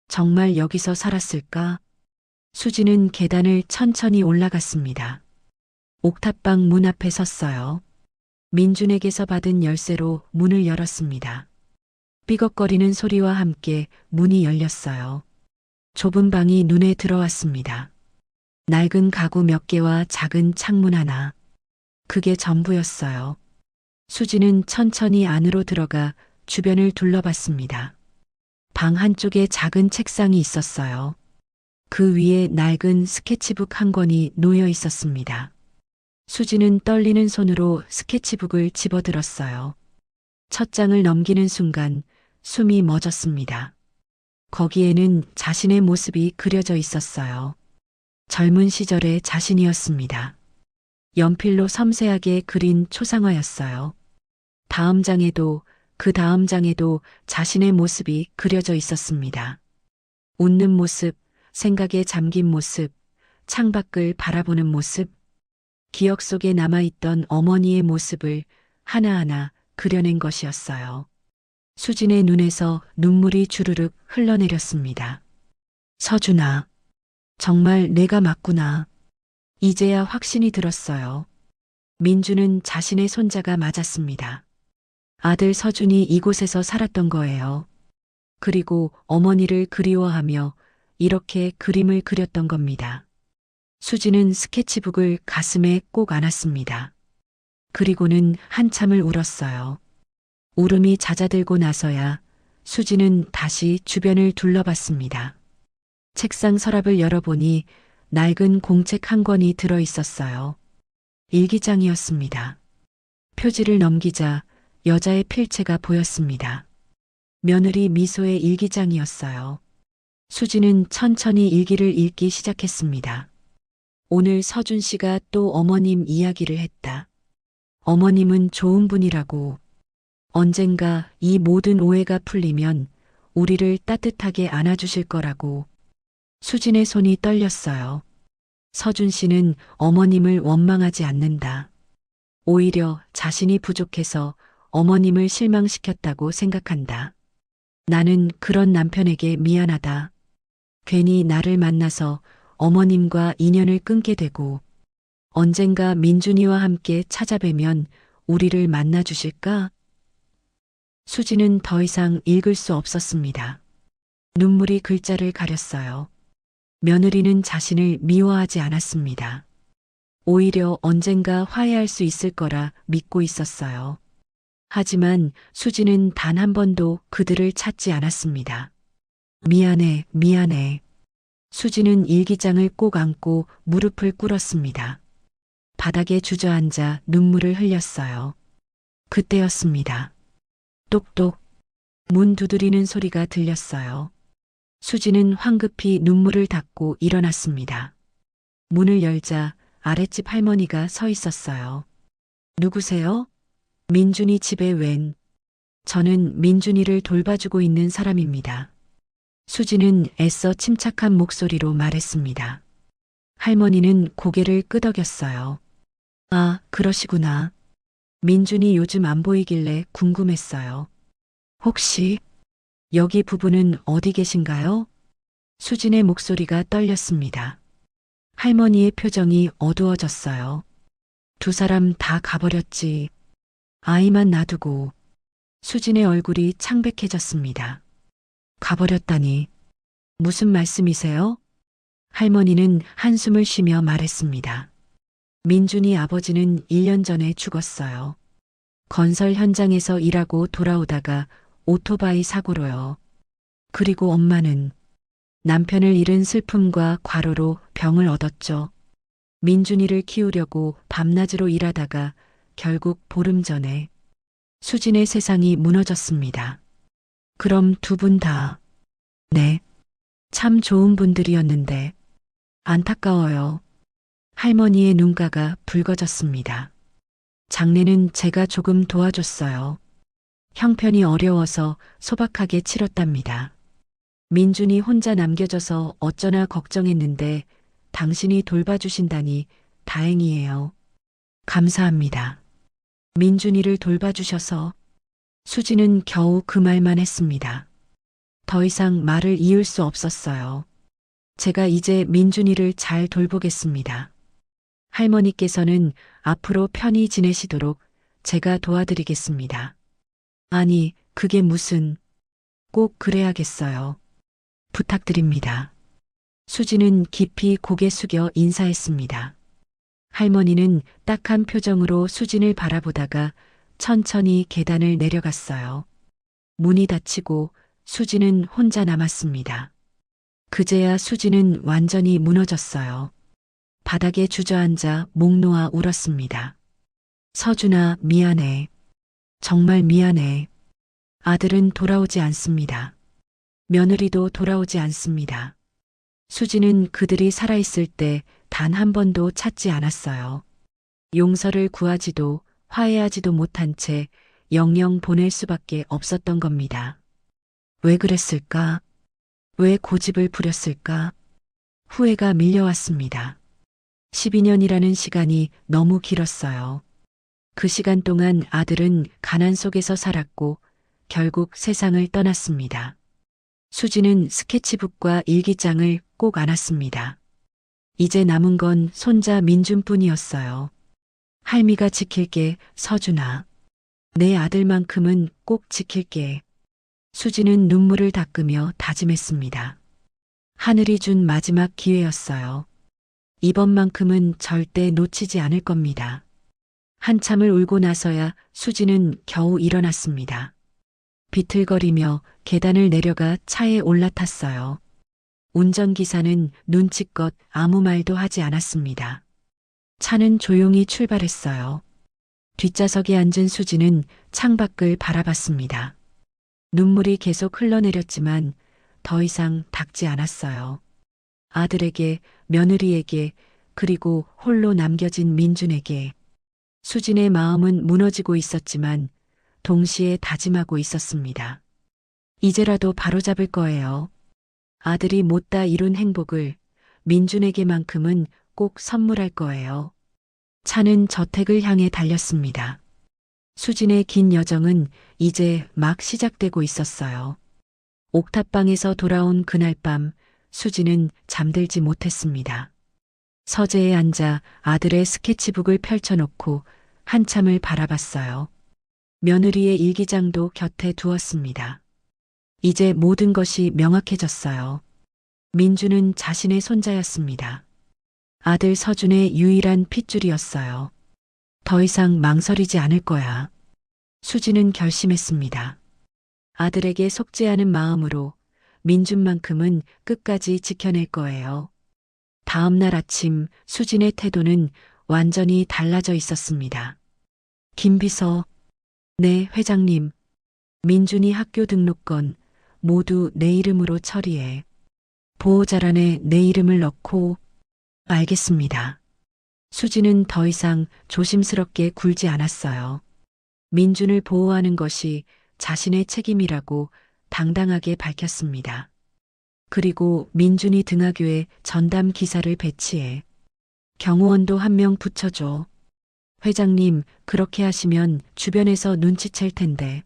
정말 여기서 살았을까? 수지는 계단을 천천히 올라갔습니다. 옥탑방 문 앞에 섰어요. 민준에게서 받은 열쇠로 문을 열었습니다. 삐걱거리는 소리와 함께 문이 열렸어요. 좁은 방이 눈에 들어왔습니다. 낡은 가구 몇 개와 작은 창문 하나. 그게 전부였어요. 수지는 천천히 안으로 들어가 주변을 둘러봤습니다. 방 한쪽에 작은 책상이 있었어요. 그 위에 낡은 스케치북 한 권이 놓여 있었습니다. 수지는 떨리는 손으로 스케치북을 집어들었어요. 첫 장을 넘기는 순간 숨이 멎었습니다. 거기에는 자신의 모습이 그려져 있었어요. 젊은 시절의 자신이었습니다. 연필로 섬세하게 그린 초상화였어요. 다음 장에도 그 다음 장에도 자신의 모습이 그려져 있었습니다. 웃는 모습, 생각에 잠긴 모습, 창밖을 바라보는 모습, 기억 속에 남아있던 어머니의 모습을 하나하나 그려낸 것이었어요. 수진의 눈에서 눈물이 주르륵 흘러내렸습니다. 서준아, 정말 내가 맞구나. 이제야 확신이 들었어요. 민주는 자신의 손자가 맞았습니다. 아들 서준이 이곳에서 살았던 거예요. 그리고 어머니를 그리워하며 이렇게 그림을 그렸던 겁니다. 수지는 스케치북을 가슴에 꼭 안았습니다. 그리고는 한참을 울었어요. 울음이 잦아들고 나서야 수지는 다시 주변을 둘러봤습니다. 책상 서랍을 열어보니 낡은 공책 한 권이 들어 있었어요. 일기장이었습니다. 표지를 넘기자 여자의 필체가 보였습니다. 며느리 미소의 일기장이었어요. 수지는 천천히 일기를 읽기 시작했습니다. 오늘 서준 씨가 또 어머님 이야기를 했다. 어머님은 좋은 분이라고. 언젠가 이 모든 오해가 풀리면 우리를 따뜻하게 안아주실 거라고. 수진의 손이 떨렸어요. 서준 씨는 어머님을 원망하지 않는다. 오히려 자신이 부족해서 어머님을 실망시켰다고 생각한다. 나는 그런 남편에게 미안하다. 괜히 나를 만나서 어머님과 인연을 끊게 되고 언젠가 민준이와 함께 찾아뵈면 우리를 만나주실까? 수지는 더 이상 읽을 수 없었습니다. 눈물이 글자를 가렸어요. 며느리는 자신을 미워하지 않았습니다. 오히려 언젠가 화해할 수 있을 거라 믿고 있었어요. 하지만 수지는 단 한 번도 그들을 찾지 않았습니다. 미안해, 미안해. 수지는 일기장을 꼭 안고 무릎을 꿇었습니다. 바닥에 주저앉아 눈물을 흘렸어요. 그때였습니다. 똑똑. 문 두드리는 소리가 들렸어요. 수지는 황급히 눈물을 닦고 일어났습니다. 문을 열자 아랫집 할머니가 서 있었어요. 누구세요? 민준이 집에 웬? 저는 민준이를 돌봐주고 있는 사람입니다. 수지는 애써 침착한 목소리로 말했습니다. 할머니는 고개를 끄덕였어요. 아, 그러시구나. 민준이 요즘 안 보이길래 궁금했어요. 혹시 여기 부부는 어디 계신가요? 수진의 목소리가 떨렸습니다. 할머니의 표정이 어두워졌어요. 두 사람 다 가버렸지. 아이만 놔두고. 수진의 얼굴이 창백해졌습니다. 가버렸다니. 무슨 말씀이세요? 할머니는 한숨을 쉬며 말했습니다. 민준이 아버지는 1년 전에 죽었어요. 건설 현장에서 일하고 돌아오다가 오토바이 사고로요. 그리고 엄마는 남편을 잃은 슬픔과 과로로 병을 얻었죠. 민준이를 키우려고 밤낮으로 일하다가 결국 보름 전에 수진의 세상이 무너졌습니다. 그럼 두 분 다, 네, 참 좋은 분들이었는데 안타까워요. 할머니의 눈가가 붉어졌습니다. 장례는 제가 조금 도와줬어요. 형편이 어려워서 소박하게 치렀답니다. 민준이 혼자 남겨져서 어쩌나 걱정했는데 당신이 돌봐주신다니 다행이에요. 감사합니다. 민준이를 돌봐주셔서. 수지는 겨우 그 말만 했습니다. 더 이상 말을 이을 수 없었어요. 제가 이제 민준이를 잘 돌보겠습니다. 할머니께서는 앞으로 편히 지내시도록 제가 도와드리겠습니다. 아니, 그게 무슨, 꼭 그래야겠어요. 부탁드립니다. 수지는 깊이 고개 숙여 인사했습니다. 할머니는 딱한 표정으로 수진을 바라보다가 천천히 계단을 내려갔어요. 문이 닫히고 수지는 혼자 남았습니다. 그제야 수지는 완전히 무너졌어요. 바닥에 주저앉아 목 놓아 울었습니다. 서준아, 미안해. 정말 미안해. 아들은 돌아오지 않습니다. 며느리도 돌아오지 않습니다. 수지는 그들이 살아있을 때 단 한 번도 찾지 않았어요. 용서를 구하지도 화해하지도 못한 채 영영 보낼 수밖에 없었던 겁니다. 왜 그랬을까? 왜 고집을 부렸을까? 후회가 밀려왔습니다. 12년이라는 시간이 너무 길었어요. 그 시간 동안 아들은 가난 속에서 살았고 결국 세상을 떠났습니다. 수지는 스케치북과 일기장을 꼭 안았습니다. 이제 남은 건 손자 민준뿐이었어요. 할미가 지킬게, 서준아. 내 아들만큼은 꼭 지킬게. 수지는 눈물을 닦으며 다짐했습니다. 하늘이 준 마지막 기회였어요. 이번만큼은 절대 놓치지 않을 겁니다. 한참을 울고 나서야 수지는 겨우 일어났습니다. 비틀거리며 계단을 내려가 차에 올라탔어요. 운전기사는 눈치껏 아무 말도 하지 않았습니다. 차는 조용히 출발했어요. 뒷좌석에 앉은 수지는 창밖을 바라봤습니다. 눈물이 계속 흘러내렸지만 더 이상 닦지 않았어요. 아들에게, 며느리에게, 그리고 홀로 남겨진 민준에게. 수진의 마음은 무너지고 있었지만 동시에 다짐하고 있었습니다. 이제라도 바로잡을 거예요. 아들이 못다 이룬 행복을 민준에게만큼은 꼭 선물할 거예요. 차는 저택을 향해 달렸습니다. 수진의 긴 여정은 이제 막 시작되고 있었어요. 옥탑방에서 돌아온 그날 밤 수진은 잠들지 못했습니다. 서재에 앉아 아들의 스케치북을 펼쳐놓고 한참을 바라봤어요. 며느리의 일기장도 곁에 두었습니다. 이제 모든 것이 명확해졌어요. 민주는 자신의 손자였습니다. 아들 서준의 유일한 핏줄이었어요. 더 이상 망설이지 않을 거야. 수진은 결심했습니다. 아들에게 속죄하는 마음으로 민준만큼은 끝까지 지켜낼 거예요. 다음 날 아침 수진의 태도는 완전히 달라져 있었습니다. 김비서, 네, 회장님. 민준이 학교 등록건 모두 내 이름으로 처리해. 보호자란에 내 이름을 넣고. 알겠습니다. 수진은 더 이상 조심스럽게 굴지 않았어요. 민준을 보호하는 것이 자신의 책임이라고 당당하게 밝혔습니다. 그리고 민준이 등하교에 전담 기사를 배치해 경호원도 한 명 붙여줘. 회장님, 그렇게 하시면 주변에서 눈치챌 텐데.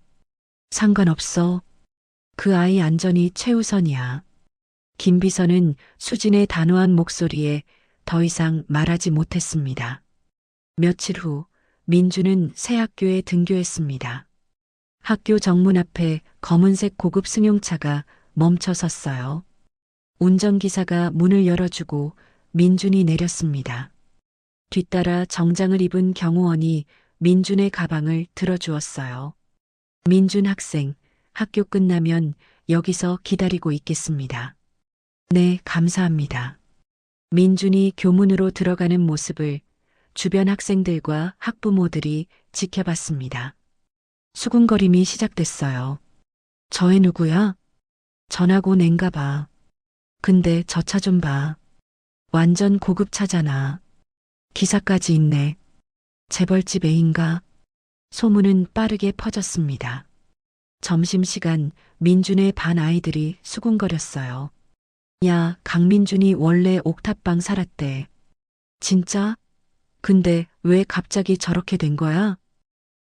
상관없어. 그 아이 안전이 최우선이야. 김 비서는 수진의 단호한 목소리에 더 이상 말하지 못했습니다. 며칠 후 민주는 새 학교에 등교했습니다. 학교 정문 앞에 검은색 고급 승용차가 멈춰 섰어요. 운전기사가 문을 열어주고 민준이 내렸습니다. 뒤따라 정장을 입은 경호원이 민준의 가방을 들어주었어요. 민준 학생, 학교 끝나면 여기서 기다리고 있겠습니다. 네, 감사합니다. 민준이 교문으로 들어가는 모습을 주변 학생들과 학부모들이 지켜봤습니다. 수군거림이 시작됐어요. 저 애 누구야? 전학 온 앤가 봐. 근데 저 차 좀 봐. 완전 고급차잖아. 기사까지 있네. 재벌집 애인가? 소문은 빠르게 퍼졌습니다. 점심시간 민준의 반 아이들이 수군거렸어요. 야, 강민준이 원래 옥탑방 살았대. 진짜? 근데 왜 갑자기 저렇게 된 거야?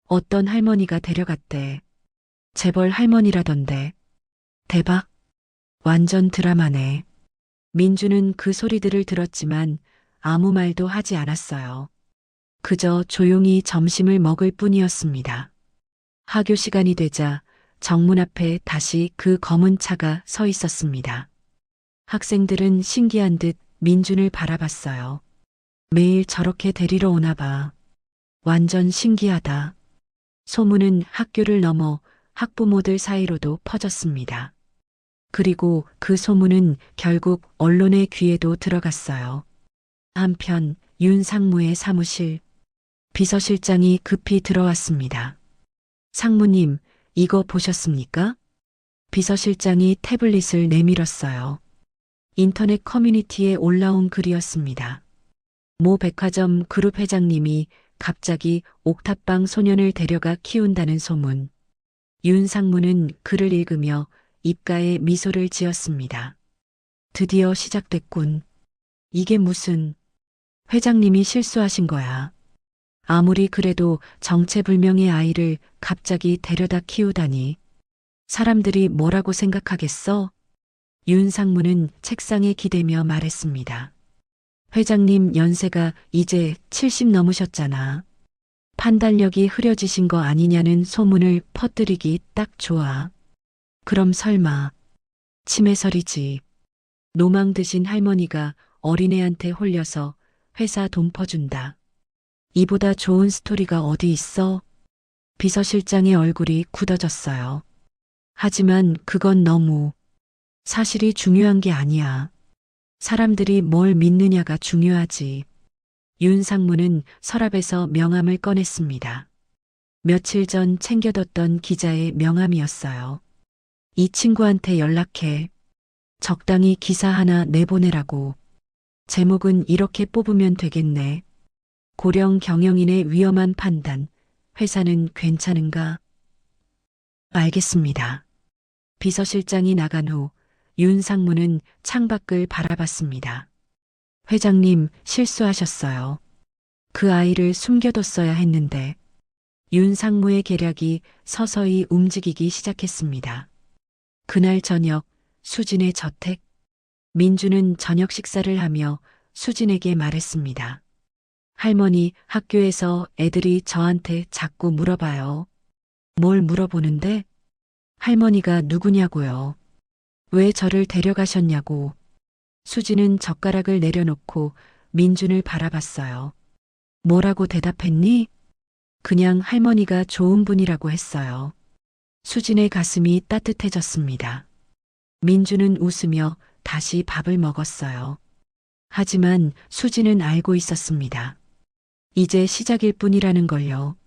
어떤 할머니가 데려갔대. 재벌 할머니라던데. 대박. 완전 드라마네. 민주는 그 소리들을 들었지만 아무 말도 하지 않았어요. 그저 조용히 점심을 먹을 뿐이었습니다. 하교 시간이 되자 정문 앞에 다시 그 검은 차가 서 있었습니다. 학생들은 신기한 듯 민준을 바라봤어요. 매일 저렇게 데리러 오나 봐. 완전 신기하다. 소문은 학교를 넘어 학부모들 사이로도 퍼졌습니다. 그리고 그 소문은 결국 언론의 귀에도 들어갔어요. 한편 윤 상무의 사무실, 비서실장이 급히 들어왔습니다. 상무님, 이거 보셨습니까? 비서실장이 태블릿을 내밀었어요. 인터넷 커뮤니티에 올라온 글이었습니다. 모 백화점 그룹 회장님이 갑자기 옥탑방 소년을 데려가 키운다는 소문. 윤 상무는 글을 읽으며 입가에 미소를 지었습니다. 드디어 시작됐군. 이게 무슨... 회장님이 실수하신 거야. 아무리 그래도 정체불명의 아이를 갑자기 데려다 키우다니. 사람들이 뭐라고 생각하겠어? 윤 상무는 책상에 기대며 말했습니다. 회장님 연세가 이제 70 넘으셨잖아. 판단력이 흐려지신 거 아니냐는 소문을 퍼뜨리기 딱 좋아. 그럼 설마 치매설이지. 노망 드신 할머니가 어린애한테 홀려서 회사 돈 퍼준다. 이보다 좋은 스토리가 어디 있어? 비서실장의 얼굴이 굳어졌어요. 하지만 그건 너무... 사실이 중요한 게 아니야. 사람들이 뭘 믿느냐가 중요하지. 윤 상무는 서랍에서 명함을 꺼냈습니다. 며칠 전 챙겨뒀던 기자의 명함이었어요. 이 친구한테 연락해. 적당히 기사 하나 내보내라고. 제목은 이렇게 뽑으면 되겠네. 고령 경영인의 위험한 판단. 회사는 괜찮은가? 알겠습니다. 비서실장이 나간 후 윤 상무는 창밖을 바라봤습니다. 회장님, 실수하셨어요. 그 아이를 숨겨뒀어야 했는데. 윤 상무의 계략이 서서히 움직이기 시작했습니다. 그날 저녁, 수진의 저택. 민주는 저녁 식사를 하며 수진에게 말했습니다. 할머니, 학교에서 애들이 저한테 자꾸 물어봐요. 뭘 물어보는데? 할머니가 누구냐고요. 왜 저를 데려가셨냐고. 수진은 젓가락을 내려놓고 민준을 바라봤어요. 뭐라고 대답했니? 그냥 할머니가 좋은 분이라고 했어요. 수진의 가슴이 따뜻해졌습니다. 민준은 웃으며 다시 밥을 먹었어요. 하지만 수진은 알고 있었습니다. 이제 시작일 뿐이라는 걸요.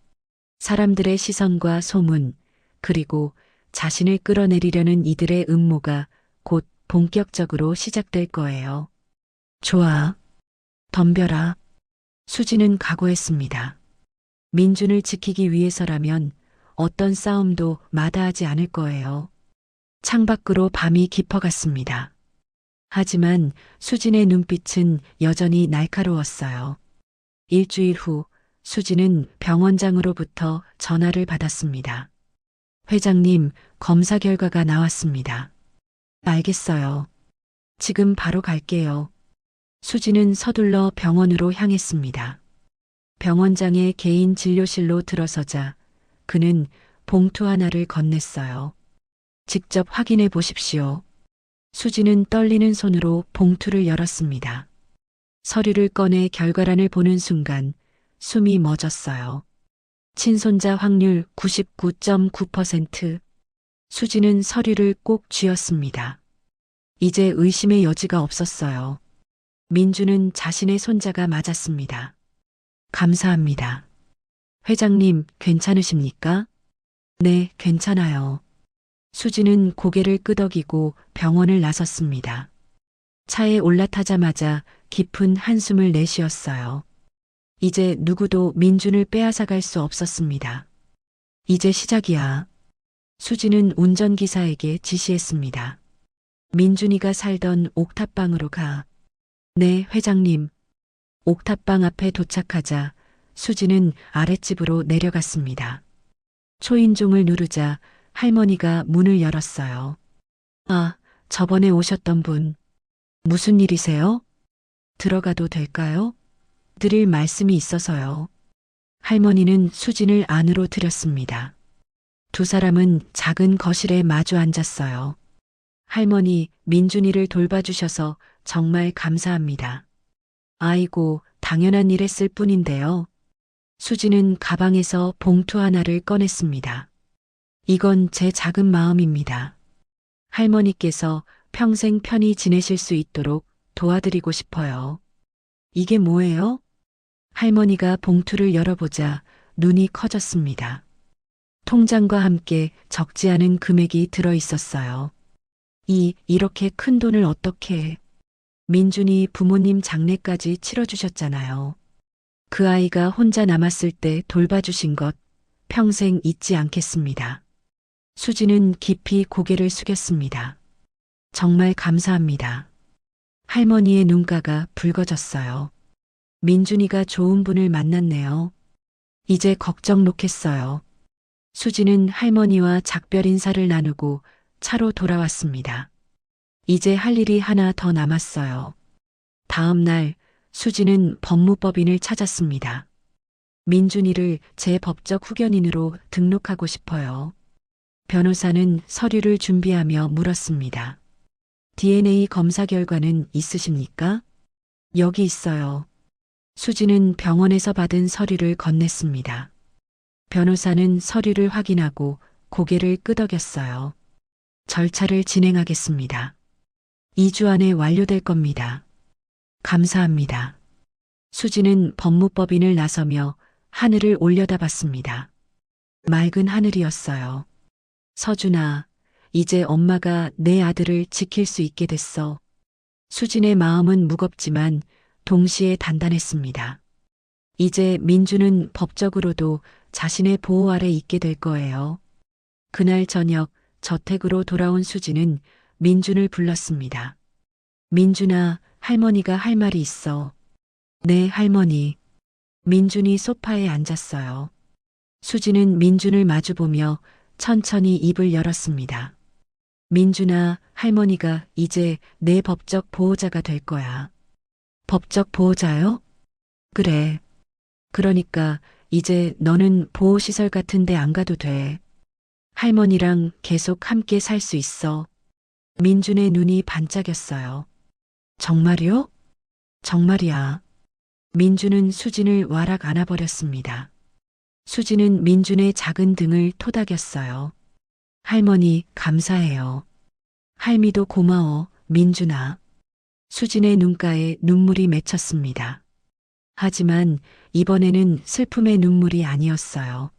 사람들의 시선과 소문, 그리고 자신을 끌어내리려는 이들의 음모가 곧 본격적으로 시작될 거예요. 좋아. 덤벼라. 수진은 각오했습니다. 민준을 지키기 위해서라면 어떤 싸움도 마다하지 않을 거예요. 창밖으로 밤이 깊어갔습니다. 하지만 수진의 눈빛은 여전히 날카로웠어요. 일주일 후 수진은 병원장으로부터 전화를 받았습니다. 회장님, 검사 결과가 나왔습니다. 알겠어요. 지금 바로 갈게요. 수진은 서둘러 병원으로 향했습니다. 병원장의 개인 진료실로 들어서자 그는 봉투 하나를 건넸어요. 직접 확인해 보십시오. 수진은 떨리는 손으로 봉투를 열었습니다. 서류를 꺼내 결과란을 보는 순간 숨이 멎었어요. 친손자 확률 99.9%. 수진은 서류를 꼭 쥐었습니다. 이제 의심의 여지가 없었어요. 민주는 자신의 손자가 맞았습니다. 감사합니다. 회장님, 괜찮으십니까? 네, 괜찮아요. 수진은 고개를 끄덕이고 병원을 나섰습니다. 차에 올라타자마자 깊은 한숨을 내쉬었어요. 이제 누구도 민준을 빼앗아갈 수 없었습니다. 이제 시작이야. 수진은 운전기사에게 지시했습니다. 민준이가 살던 옥탑방으로 가. 네, 회장님. 옥탑방 앞에 도착하자 수진은 아랫집으로 내려갔습니다. 초인종을 누르자 할머니가 문을 열었어요. 아, 저번에 오셨던 분. 무슨 일이세요? 들어가도 될까요? 드릴 말씀이 있어서요. 할머니는 수진을 안으로 들였습니다. 두 사람은 작은 거실에 마주 앉았어요. 할머니, 민준이를 돌봐주셔서 정말 감사합니다. 아이고, 당연한 일 했을 뿐인데요. 수진은 가방에서 봉투 하나를 꺼냈습니다. 이건 제 작은 마음입니다. 할머니께서 평생 편히 지내실 수 있도록 도와드리고 싶어요. 이게 뭐예요? 할머니가 봉투를 열어보자 눈이 커졌습니다. 통장과 함께 적지 않은 금액이 들어 있었어요. 이렇게 큰 돈을 어떻게 해? 민준이 부모님 장례까지 치러주셨잖아요. 그 아이가 혼자 남았을 때 돌봐주신 것 평생 잊지 않겠습니다. 수지는 깊이 고개를 숙였습니다. 정말 감사합니다. 할머니의 눈가가 붉어졌어요. 민준이가 좋은 분을 만났네요. 이제 걱정 놓겠어요. 수지는 할머니와 작별 인사를 나누고 차로 돌아왔습니다. 이제 할 일이 하나 더 남았어요. 다음 날 수지는 법무법인을 찾았습니다. 민준이를 제 법적 후견인으로 등록하고 싶어요. 변호사는 서류를 준비하며 물었습니다. DNA 검사 결과는 있으십니까? 여기 있어요. 수지는 병원에서 받은 서류를 건넸습니다. 변호사는 서류를 확인하고 고개를 끄덕였어요. 절차를 진행하겠습니다. 2주 안에 완료될 겁니다. 감사합니다. 수지는 법무법인을 나서며 하늘을 올려다봤습니다. 맑은 하늘이었어요. 서준아, 이제 엄마가 내 아들을 지킬 수 있게 됐어. 수진의 마음은 무겁지만 동시에 단단했습니다. 이제 민주는 법적으로도 자신의 보호 아래 있게 될 거예요. 그날 저녁 저택으로 돌아온 수지는 민준을 불렀습니다. 민준아, 할머니가 할 말이 있어. 네, 할머니. 민준이 소파에 앉았어요. 수지는 민준을 마주보며 천천히 입을 열었습니다. 민준아, 할머니가 이제 내 법적 보호자가 될 거야. 법적 보호자요? 그래. 그러니까 이제 너는 보호시설 같은 데 안 가도 돼. 할머니랑 계속 함께 살 수 있어. 민준의 눈이 반짝였어요. 정말이요? 정말이야. 민준은 수진을 와락 안아버렸습니다. 수진은 민준의 작은 등을 토닥였어요. 할머니, 감사해요. 할미도 고마워, 민준아. 수진의 눈가에 눈물이 맺혔습니다. 하지만 이번에는 슬픔의 눈물이 아니었어요.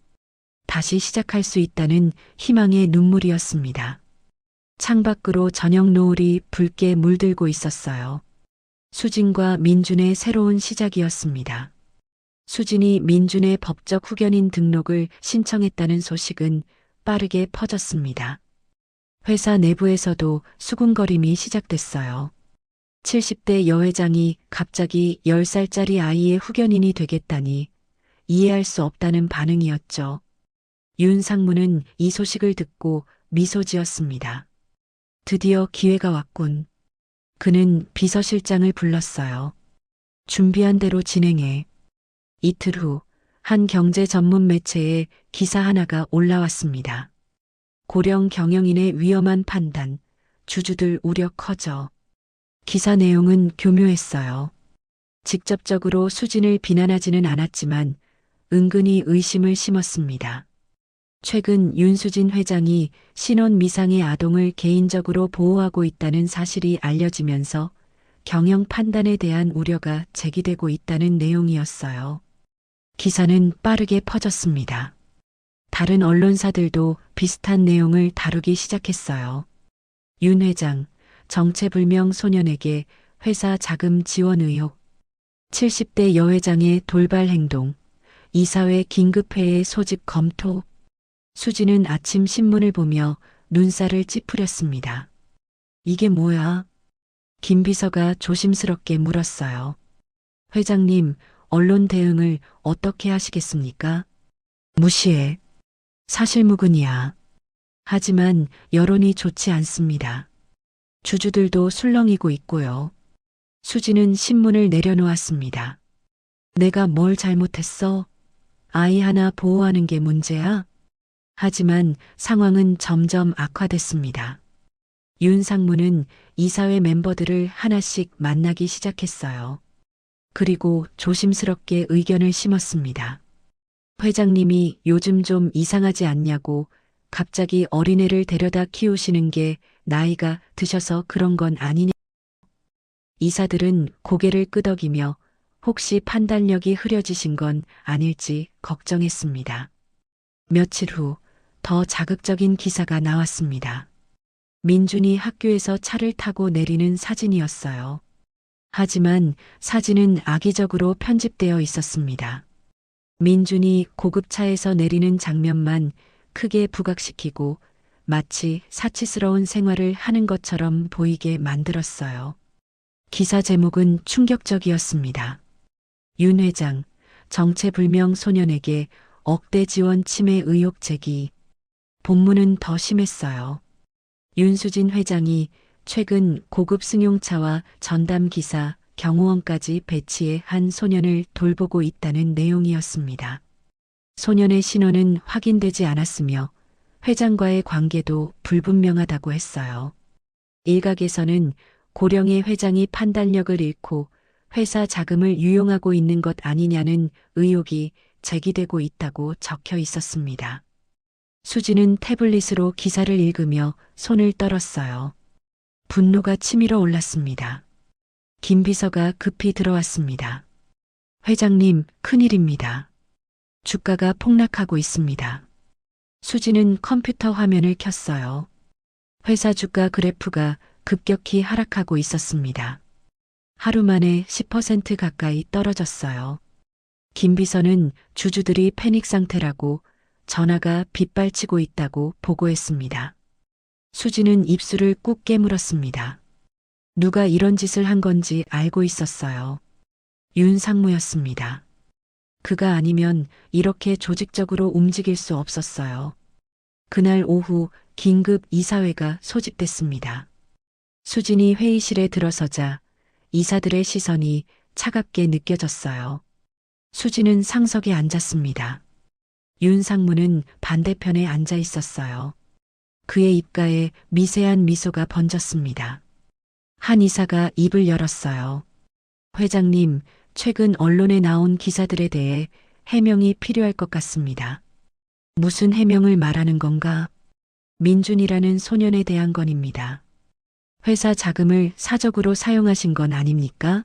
다시 시작할 수 있다는 희망의 눈물이었습니다. 창밖으로 저녁 노을이 붉게 물들고 있었어요. 수진과 민준의 새로운 시작이었습니다. 수진이 민준의 법적 후견인 등록을 신청했다는 소식은 빠르게 퍼졌습니다. 회사 내부에서도 수군거림이 시작됐어요. 70대 여회장이 갑자기 10살짜리 아이의 후견인이 되겠다니 이해할 수 없다는 반응이었죠. 윤 상무는 이 소식을 듣고 미소 지었습니다. 드디어 기회가 왔군. 그는 비서실장을 불렀어요. 준비한 대로 진행해. 이틀 후 한 경제 전문 매체에 기사 하나가 올라왔습니다. 고령 경영인의 위험한 판단, 주주들 우려 커져. 기사 내용은 교묘했어요. 직접적으로 수진을 비난하지는 않았지만 은근히 의심을 심었습니다. 최근 윤수진 회장이 신혼 미상의 아동을 개인적으로 보호하고 있다는 사실이 알려지면서 경영 판단에 대한 우려가 제기되고 있다는 내용이었어요. 기사는 빠르게 퍼졌습니다. 다른 언론사들도 비슷한 내용을 다루기 시작했어요. 윤 회장, 정체불명 소년에게 회사 자금 지원 의혹, 70대 여회장의 돌발 행동, 이사회 긴급회의 소집 검토. 수지는 아침 신문을 보며 눈살을 찌푸렸습니다. 이게 뭐야? 김 비서가 조심스럽게 물었어요. 회장님, 언론 대응을 어떻게 하시겠습니까? 무시해. 사실무근이야. 하지만 여론이 좋지 않습니다. 주주들도 술렁이고 있고요. 수지는 신문을 내려놓았습니다. 내가 뭘 잘못했어? 아이 하나 보호하는 게 문제야? 하지만 상황은 점점 악화됐습니다. 윤 상무는 이사회 멤버들을 하나씩 만나기 시작했어요. 그리고 조심스럽게 의견을 심었습니다. 회장님이 요즘 좀 이상하지 않냐고, 갑자기 어린애를 데려다 키우시는 게 나이가 드셔서 그런 건 아니냐. 이사들은 고개를 끄덕이며 혹시 판단력이 흐려지신 건 아닐지 걱정했습니다. 며칠 후 더 자극적인 기사가 나왔습니다. 민준이 학교에서 차를 타고 내리는 사진이었어요. 하지만 사진은 악의적으로 편집되어 있었습니다. 민준이 고급차에서 내리는 장면만 크게 부각시키고 마치 사치스러운 생활을 하는 것처럼 보이게 만들었어요. 기사 제목은 충격적이었습니다. 윤 회장, 정체불명 소년에게 억대 지원 침해 의혹 제기. 본문은 더 심했어요. 윤수진 회장이 최근 고급 승용차와 전담 기사, 경호원까지 배치해 한 소년을 돌보고 있다는 내용이었습니다. 소년의 신원은 확인되지 않았으며 회장과의 관계도 불분명하다고 했어요. 일각에서는 고령의 회장이 판단력을 잃고 회사 자금을 유용하고 있는 것 아니냐는 의혹이 제기되고 있다고 적혀 있었습니다. 수지는 태블릿으로 기사를 읽으며 손을 떨었어요. 분노가 치밀어 올랐습니다. 김 비서가 급히 들어왔습니다. 회장님, 큰일입니다. 주가가 폭락하고 있습니다. 수지는 컴퓨터 화면을 켰어요. 회사 주가 그래프가 급격히 하락하고 있었습니다. 하루 만에 10% 가까이 떨어졌어요. 김비서는 주주들이 패닉 상태라고 전화가 빗발치고 있다고 보고했습니다. 수지는 입술을 꾹 깨물었습니다. 누가 이런 짓을 한 건지 알고 있었어요. 윤상무였습니다. 그가 아니면 이렇게 조직적으로 움직일 수 없었어요. 그날 오후 긴급 이사회가 소집됐습니다. 수진이 회의실에 들어서자 이사들의 시선이 차갑게 느껴졌어요. 수진은 상석에 앉았습니다. 윤상무는 반대편에 앉아 있었어요. 그의 입가에 미세한 미소가 번졌습니다. 한 이사가 입을 열었어요. 회장님, 최근 언론에 나온 기사들에 대해 해명이 필요할 것 같습니다. 무슨 해명을 말하는 건가? 민준이라는 소년에 대한 건입니다. 회사 자금을 사적으로 사용하신 건 아닙니까?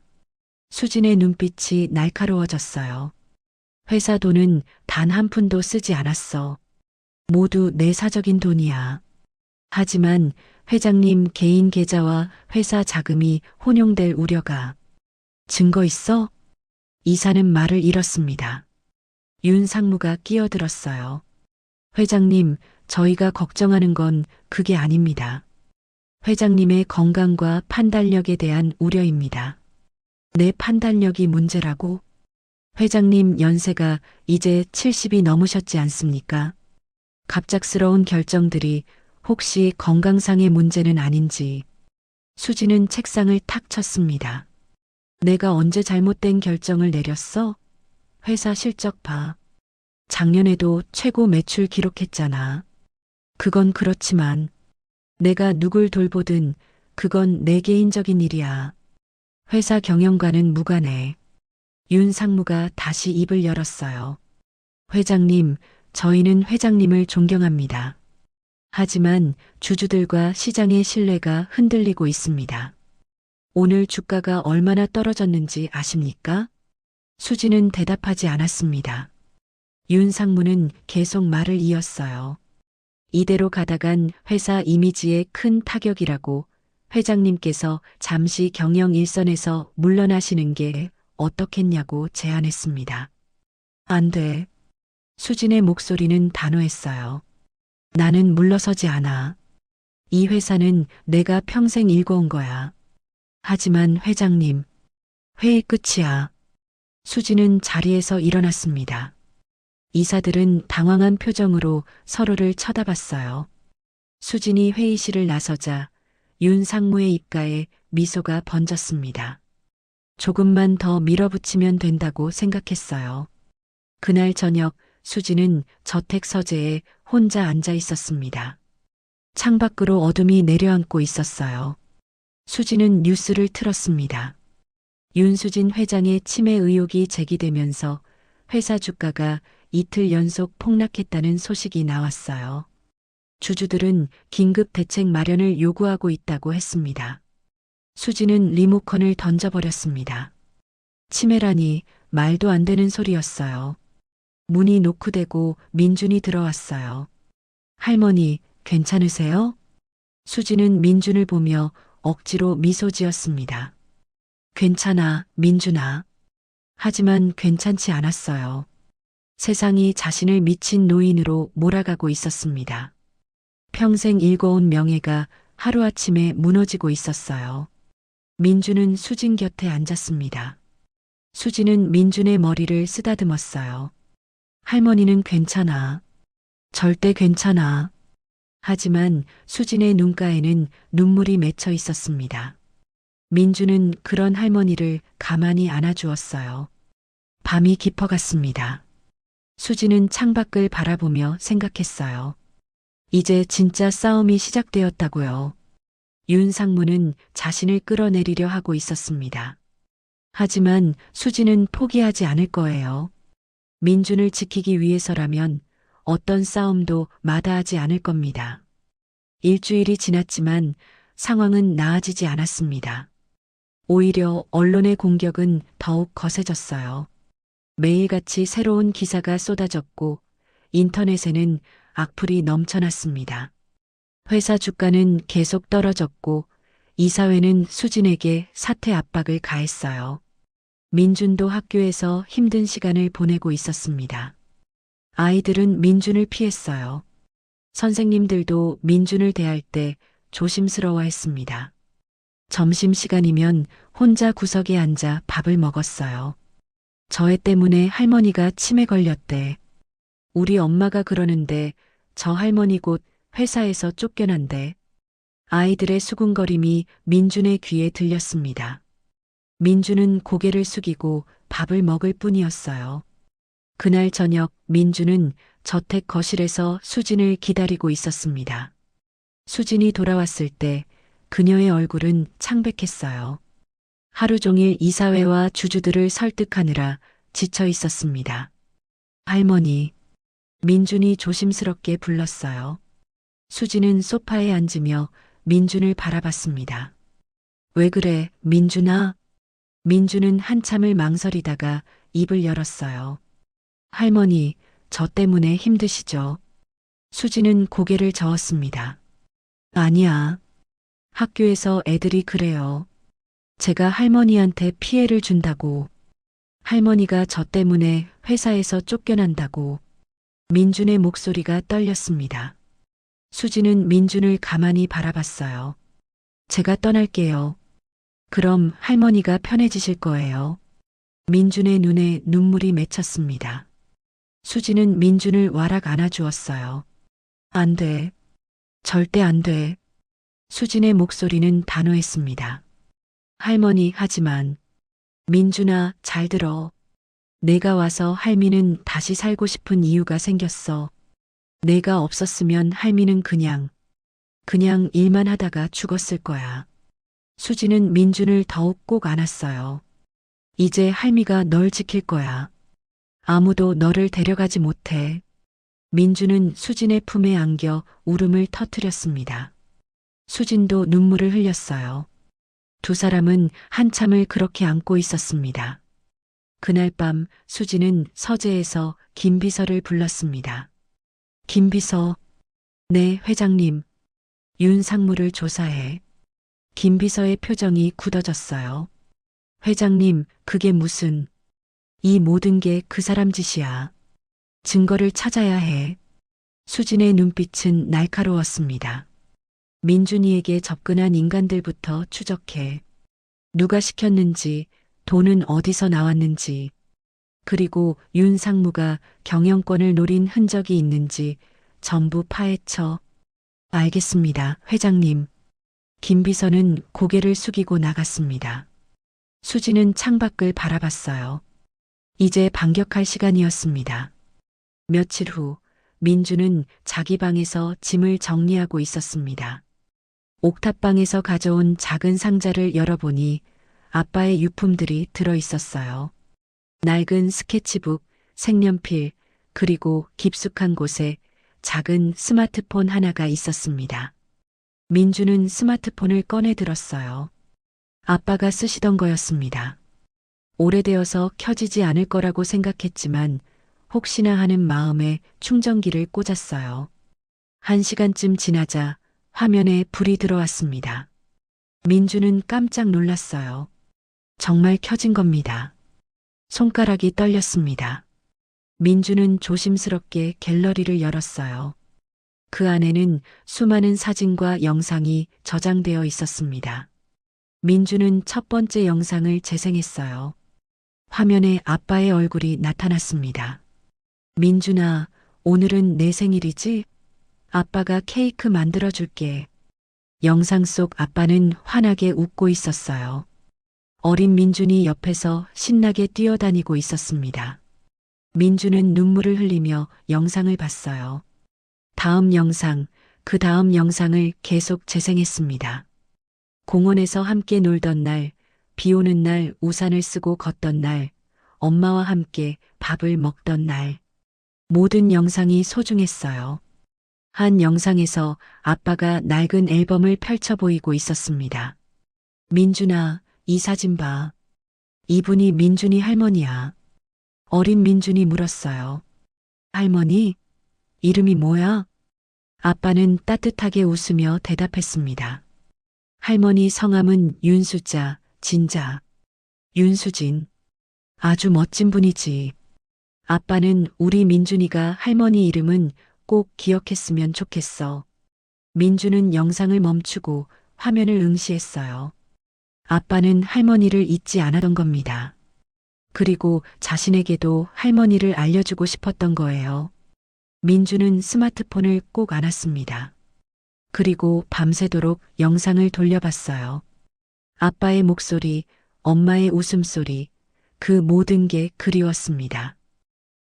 수진의 눈빛이 날카로워졌어요. 회사 돈은 단 한 푼도 쓰지 않았어. 모두 내 사적인 돈이야. 하지만 회장님 개인 계좌와 회사 자금이 혼용될 우려가. 증거 있어? 이사는 말을 잃었습니다. 윤상무가 끼어들었어요. 회장님, 저희가 걱정하는 건 그게 아닙니다. 회장님의 건강과 판단력에 대한 우려입니다. 내 판단력이 문제라고? 회장님 연세가 이제 70이 넘으셨지 않습니까? 갑작스러운 결정들이 혹시 건강상의 문제는 아닌지. 수지는 책상을 탁 쳤습니다. 내가 언제 잘못된 결정을 내렸어? 회사 실적 봐. 작년에도 최고 매출 기록했잖아. 그건 그렇지만 내가 누굴 돌보든 그건 내 개인적인 일이야. 회사 경영과는 무관해. 윤상무가 다시 입을 열었어요. 회장님, 저희는 회장님을 존경합니다. 하지만 주주들과 시장의 신뢰가 흔들리고 있습니다. 오늘 주가가 얼마나 떨어졌는지 아십니까? 수지는 대답하지 않았습니다. 윤상무는 계속 말을 이었어요. 이대로 가다간 회사 이미지에 큰 타격이라고 회장님께서 잠시 경영 일선에서 물러나시는 게 어떻겠냐고 제안했습니다. 안 돼. 수진의 목소리는 단호했어요. 나는 물러서지 않아. 이 회사는 내가 평생 일궈온 거야. 하지만 회장님, 회의 끝이야. 수진은 자리에서 일어났습니다. 이사들은 당황한 표정으로 서로를 쳐다봤어요. 수진이 회의실을 나서자 윤상무의 입가에 미소가 번졌습니다. 조금만 더 밀어붙이면 된다고 생각했어요. 그날 저녁 수진은 저택 서재에 혼자 앉아 있었습니다. 창밖으로 어둠이 내려앉고 있었어요. 수진은 뉴스를 틀었습니다. 윤수진 회장의 치매 의혹이 제기되면서 회사 주가가 이틀 연속 폭락했다는 소식이 나왔어요. 주주들은 긴급 대책 마련을 요구하고 있다고 했습니다. 수진은 리모컨을 던져버렸습니다. 치매라니 말도 안 되는 소리였어요. 문이 노크되고 민준이 들어왔어요. 할머니, 괜찮으세요? 수진은 민준을 보며 억지로 미소 지었습니다. 괜찮아, 민준아. 하지만 괜찮지 않았어요. 세상이 자신을 미친 노인으로 몰아가고 있었습니다. 평생 일궈온 명예가 하루아침에 무너지고 있었어요. 민준은 수진 곁에 앉았습니다. 수진은 민준의 머리를 쓰다듬었어요. 할머니는 괜찮아. 절대 괜찮아. 하지만 수진의 눈가에는 눈물이 맺혀 있었습니다. 민준은 그런 할머니를 가만히 안아주었어요. 밤이 깊어갔습니다. 수진은 창밖을 바라보며 생각했어요. 이제 진짜 싸움이 시작되었다고요. 윤상무는 자신을 끌어내리려 하고 있었습니다. 하지만 수진은 포기하지 않을 거예요. 민준을 지키기 위해서라면 어떤 싸움도 마다하지 않을 겁니다. 일주일이 지났지만 상황은 나아지지 않았습니다. 오히려 언론의 공격은 더욱 거세졌어요. 매일같이 새로운 기사가 쏟아졌고 인터넷에는 악플이 넘쳐났습니다. 회사 주가는 계속 떨어졌고 이사회는 수진에게 사퇴 압박을 가했어요. 민준도 학교에서 힘든 시간을 보내고 있었습니다. 아이들은 민준을 피했어요. 선생님들도 민준을 대할 때 조심스러워했습니다. 점심시간이면 혼자 구석에 앉아 밥을 먹었어요. 저 애 때문에 할머니가 치매 걸렸대. 우리 엄마가 그러는데 저 할머니 곧 회사에서 쫓겨난대. 아이들의 수군거림이 민준의 귀에 들렸습니다. 민준은 고개를 숙이고 밥을 먹을 뿐이었어요. 그날 저녁 민준은 저택 거실에서 수진을 기다리고 있었습니다. 수진이 돌아왔을 때 그녀의 얼굴은 창백했어요. 하루 종일 이사회와 주주들을 설득하느라 지쳐 있었습니다. 할머니, 민준이 조심스럽게 불렀어요. 수진은 소파에 앉으며 민준을 바라봤습니다. 왜 그래, 민준아? 민준은 한참을 망설이다가 입을 열었어요. 할머니, 저 때문에 힘드시죠? 수진은 고개를 저었습니다. 아니야. 학교에서 애들이 그래요. 제가 할머니한테 피해를 준다고. 할머니가 저 때문에 회사에서 쫓겨난다고. 민준의 목소리가 떨렸습니다. 수진은 민준을 가만히 바라봤어요. 제가 떠날게요. 그럼 할머니가 편해지실 거예요. 민준의 눈에 눈물이 맺혔습니다. 수진은 민준을 와락 안아주었어요. 안 돼. 절대 안 돼. 수진의 목소리는 단호했습니다. 할머니, 하지만. 민준아, 잘 들어. 내가 와서 할미는 다시 살고 싶은 이유가 생겼어. 내가 없었으면 할미는 그냥 일만 하다가 죽었을 거야. 수진은 민준을 더욱 꼭 안았어요. 이제 할미가 널 지킬 거야. 아무도 너를 데려가지 못해. 민준은 수진의 품에 안겨 울음을 터뜨렸습니다. 수진도 눈물을 흘렸어요. 두 사람은 한참을 그렇게 안고 있었습니다. 그날 밤 수진은 서재에서 김비서를 불렀습니다. 김비서, 네, 회장님. 윤상무를 조사해. 김비서의 표정이 굳어졌어요. 회장님, 그게 무슨. 이 모든 게 그 사람 짓이야. 증거를 찾아야 해. 수진의 눈빛은 날카로웠습니다. 민준이에게 접근한 인간들부터 추적해. 누가 시켰는지, 돈은 어디서 나왔는지, 그리고 윤상무가 경영권을 노린 흔적이 있는지 전부 파헤쳐. 알겠습니다, 회장님. 김 비서는 고개를 숙이고 나갔습니다. 수진은 창밖을 바라봤어요. 이제 반격할 시간이었습니다. 며칠 후 민주는 자기 방에서 짐을 정리하고 있었습니다. 옥탑방에서 가져온 작은 상자를 열어보니 아빠의 유품들이 들어 있었어요. 낡은 스케치북, 색연필, 그리고 깊숙한 곳에 작은 스마트폰 하나가 있었습니다. 민주는 스마트폰을 꺼내 들었어요. 아빠가 쓰시던 거였습니다. 오래되어서 켜지지 않을 거라고 생각했지만 혹시나 하는 마음에 충전기를 꽂았어요. 1시간쯤 지나자 화면에 불이 들어왔습니다. 민주는 깜짝 놀랐어요. 정말 켜진 겁니다. 손가락이 떨렸습니다. 민주는 조심스럽게 갤러리를 열었어요. 그 안에는 수많은 사진과 영상이 저장되어 있었습니다. 민주는 첫 번째 영상을 재생했어요. 화면에 아빠의 얼굴이 나타났습니다. 민준아, 오늘은 내 생일이지? 아빠가 케이크 만들어줄게. 영상 속 아빠는 환하게 웃고 있었어요. 어린 민준이 옆에서 신나게 뛰어다니고 있었습니다. 민준은 눈물을 흘리며 영상을 봤어요. 다음 영상, 그 다음 영상을 계속 재생했습니다. 공원에서 함께 놀던 날, 비 오는 날 우산을 쓰고 걷던 날, 엄마와 함께 밥을 먹던 날. 모든 영상이 소중했어요. 한 영상에서 아빠가 낡은 앨범을 펼쳐 보이고 있었습니다. 민준아, 이 사진 봐. 이분이 민준이 할머니야. 어린 민준이 물었어요. 할머니? 이름이 뭐야? 아빠는 따뜻하게 웃으며 대답했습니다. 할머니 성함은 윤수자, 진자. 윤수진. 아주 멋진 분이지. 아빠는 우리 민준이가 할머니 이름은 꼭 기억했으면 좋겠어. 민준은 영상을 멈추고 화면을 응시했어요. 아빠는 할머니를 잊지 않았던 겁니다. 그리고 자신에게도 할머니를 알려주고 싶었던 거예요. 민준은 스마트폰을 꼭 안았습니다. 그리고 밤새도록 영상을 돌려봤어요. 아빠의 목소리, 엄마의 웃음소리, 그 모든 게 그리웠습니다.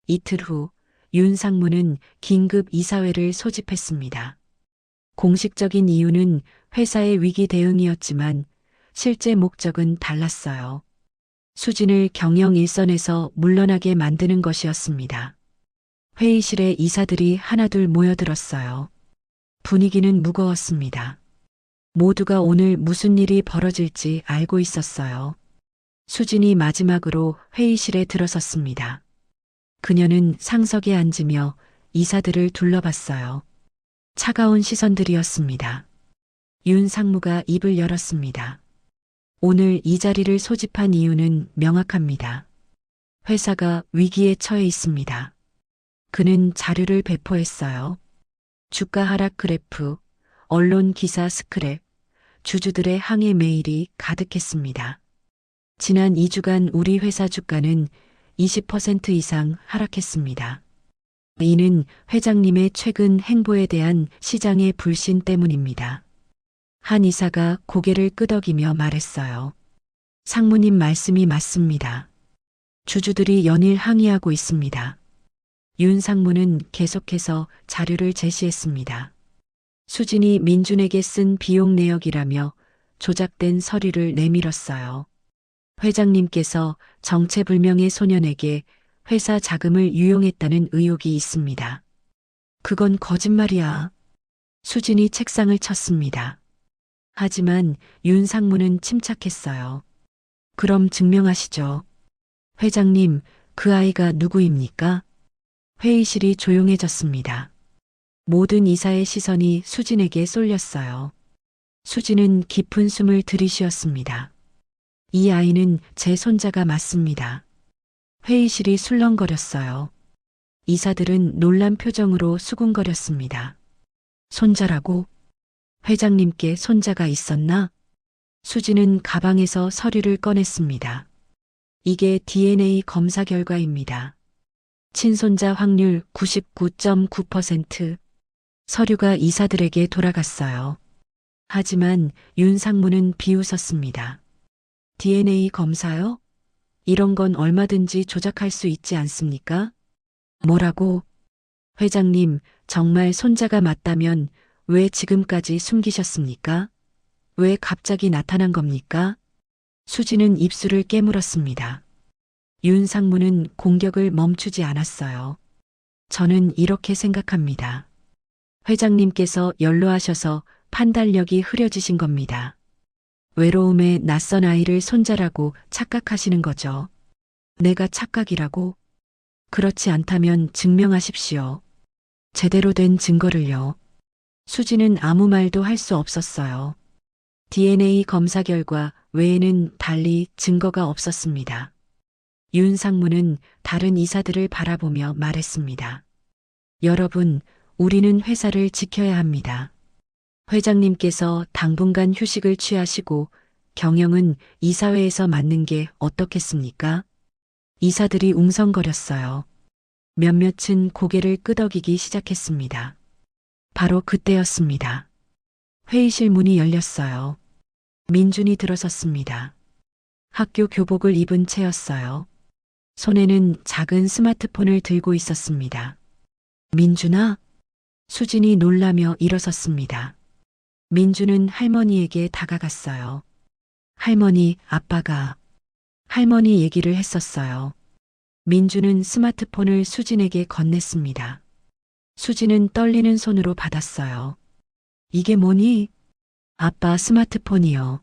이틀 후 윤상무는 긴급 이사회를 소집했습니다. 공식적인 이유는 회사의 위기 대응이었지만 실제 목적은 달랐어요. 수진을 경영 일선에서 물러나게 만드는 것이었습니다. 회의실에 이사들이 하나둘 모여들었어요. 분위기는 무거웠습니다. 모두가 오늘 무슨 일이 벌어질지 알고 있었어요. 수진이 마지막으로 회의실에 들어섰습니다. 그녀는 상석에 앉으며 이사들을 둘러봤어요. 차가운 시선들이었습니다. 윤 상무가 입을 열었습니다. 오늘 이 자리를 소집한 이유는 명확합니다. 회사가 위기에 처해 있습니다. 그는 자료를 배포했어요. 주가 하락 그래프, 언론 기사 스크랩, 주주들의 항해 메일이 가득했습니다. 지난 2주간 우리 회사 주가는 20% 이상 하락했습니다. 이는 회장님의 최근 행보에 대한 시장의 불신 때문입니다. 한 이사가 고개를 끄덕이며 말했어요. 상무님 말씀이 맞습니다. 주주들이 연일 항의하고 있습니다. 윤 상무는 계속해서 자료를 제시했습니다. 수진이 민준에게 쓴 비용 내역이라며 조작된 서류를 내밀었어요. 회장님께서 정체불명의 소년에게 회사 자금을 유용했다는 의혹이 있습니다. 그건 거짓말이야. 수진이 책상을 쳤습니다. 하지만 윤 상무는 침착했어요. 그럼 증명하시죠. 회장님, 그 아이가 누구입니까? 회의실이 조용해졌습니다. 모든 이사의 시선이 수진에게 쏠렸어요. 수진은 깊은 숨을 들이쉬었습니다. 이 아이는 제 손자가 맞습니다. 회의실이 술렁거렸어요. 이사들은 놀란 표정으로 수군거렸습니다. 손자라고? 회장님께 손자가 있었나? 수진은 가방에서 서류를 꺼냈습니다. 이게 DNA 검사 결과입니다. 친손자 확률 99.9%. 서류가 이사들에게 돌아갔어요. 하지만 윤 상무는 비웃었습니다. DNA 검사요? 이런 건 얼마든지 조작할 수 있지 않습니까? 뭐라고? 회장님, 정말 손자가 맞다면 왜 지금까지 숨기셨습니까? 왜 갑자기 나타난 겁니까? 수진은 입술을 깨물었습니다. 윤 상무는 공격을 멈추지 않았어요. 저는 이렇게 생각합니다. 회장님께서 연로하셔서 판단력이 흐려지신 겁니다. 외로움에 낯선 아이를 손자라고 착각하시는 거죠. 내가 착각이라고? 그렇지 않다면 증명하십시오. 제대로 된 증거를요. 수지는 아무 말도 할 수 없었어요. DNA 검사 결과 외에는 달리 증거가 없었습니다. 윤 상무는 다른 이사들을 바라보며 말했습니다. 여러분, 우리는 회사를 지켜야 합니다. 회장님께서 당분간 휴식을 취하시고 경영은 이사회에서 맡는 게 어떻겠습니까? 이사들이 웅성거렸어요. 몇몇은 고개를 끄덕이기 시작했습니다. 바로 그때였습니다. 회의실 문이 열렸어요. 민준이 들어섰습니다. 학교 교복을 입은 채였어요. 손에는 작은 스마트폰을 들고 있었습니다. 민준아? 수진이 놀라며 일어섰습니다. 민준은 할머니에게 다가갔어요. 할머니, 아빠가. 할머니 얘기를 했었어요. 민준은 스마트폰을 수진에게 건넸습니다. 수진은 떨리는 손으로 받았어요. 이게 뭐니? 아빠 스마트폰이요.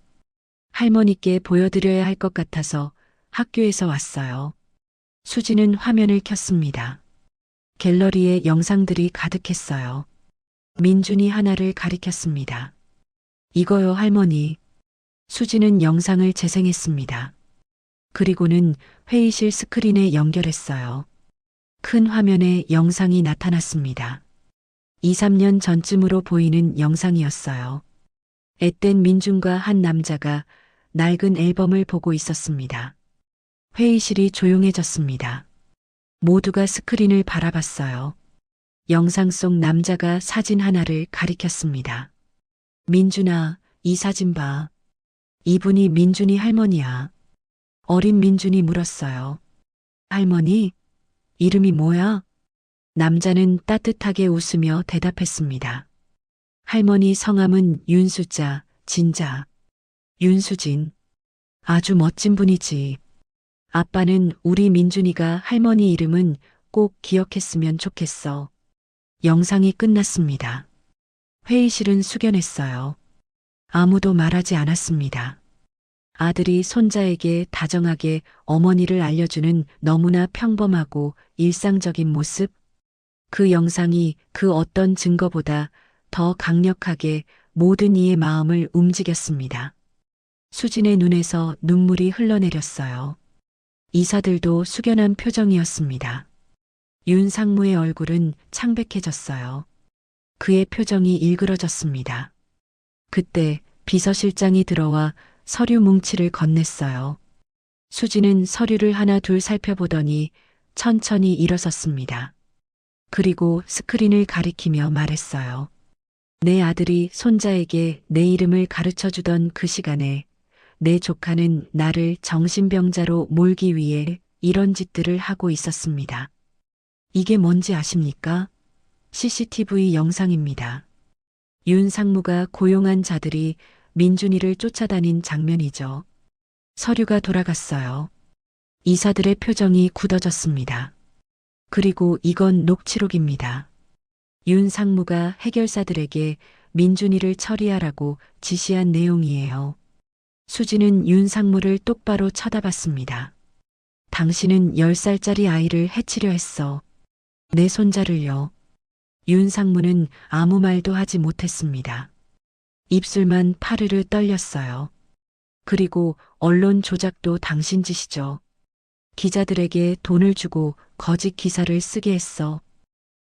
할머니께 보여드려야 할 것 같아서 학교에서 왔어요. 수진은 화면을 켰습니다. 갤러리에 영상들이 가득했어요. 민준이 하나를 가리켰습니다. 이거요, 할머니. 수진은 영상을 재생했습니다. 그리고는 회의실 스크린에 연결했어요. 큰 화면에 영상이 나타났습니다. 2, 3년 전쯤으로 보이는 영상이었어요. 앳된 민준과 한 남자가 낡은 앨범을 보고 있었습니다. 회의실이 조용해졌습니다. 모두가 스크린을 바라봤어요. 영상 속 남자가 사진 하나를 가리켰습니다. 민준아, 이 사진 봐. 이분이 민준이 할머니야. 어린 민준이 물었어요. 할머니? 이름이 뭐야? 남자는 따뜻하게 웃으며 대답했습니다. 할머니 성함은 윤수자, 진자. 윤수진. 아주 멋진 분이지. 아빠는 우리 민준이가 할머니 이름은 꼭 기억했으면 좋겠어. 영상이 끝났습니다. 회의실은 숙연했어요. 아무도 말하지 않았습니다. 아들이 손자에게 다정하게 어머니를 알려주는 너무나 평범하고 일상적인 모습. 그 영상이 그 어떤 증거보다 더 강력하게 모든 이의 마음을 움직였습니다. 수진의 눈에서 눈물이 흘러내렸어요. 이사들도 숙연한 표정이었습니다. 윤상무의 얼굴은 창백해졌어요. 그의 표정이 일그러졌습니다. 그때 비서실장이 들어와 서류 뭉치를 건넸어요. 수진은 서류를 하나 둘 살펴보더니 천천히 일어섰습니다. 그리고 스크린을 가리키며 말했어요. 내 아들이 손자에게 내 이름을 가르쳐 주던 그 시간에 내 조카는 나를 정신병자로 몰기 위해 이런 짓들을 하고 있었습니다. 이게 뭔지 아십니까? CCTV 영상입니다. 윤상무가 고용한 자들이 민준이를 쫓아다닌 장면이죠. 서류가 돌아갔어요. 이사들의 표정이 굳어졌습니다. 그리고 이건 녹취록입니다. 윤상무가 해결사들에게 민준이를 처리하라고 지시한 내용이에요. 수지는 윤상무를 똑바로 쳐다봤습니다. 당신은 10살짜리 아이를 해치려 했어. 내 손자를요. 윤상무는 아무 말도 하지 못했습니다. 입술만 파르르 떨렸어요. 그리고 언론 조작도 당신 짓이죠. 기자들에게 돈을 주고 거짓 기사를 쓰게 했어.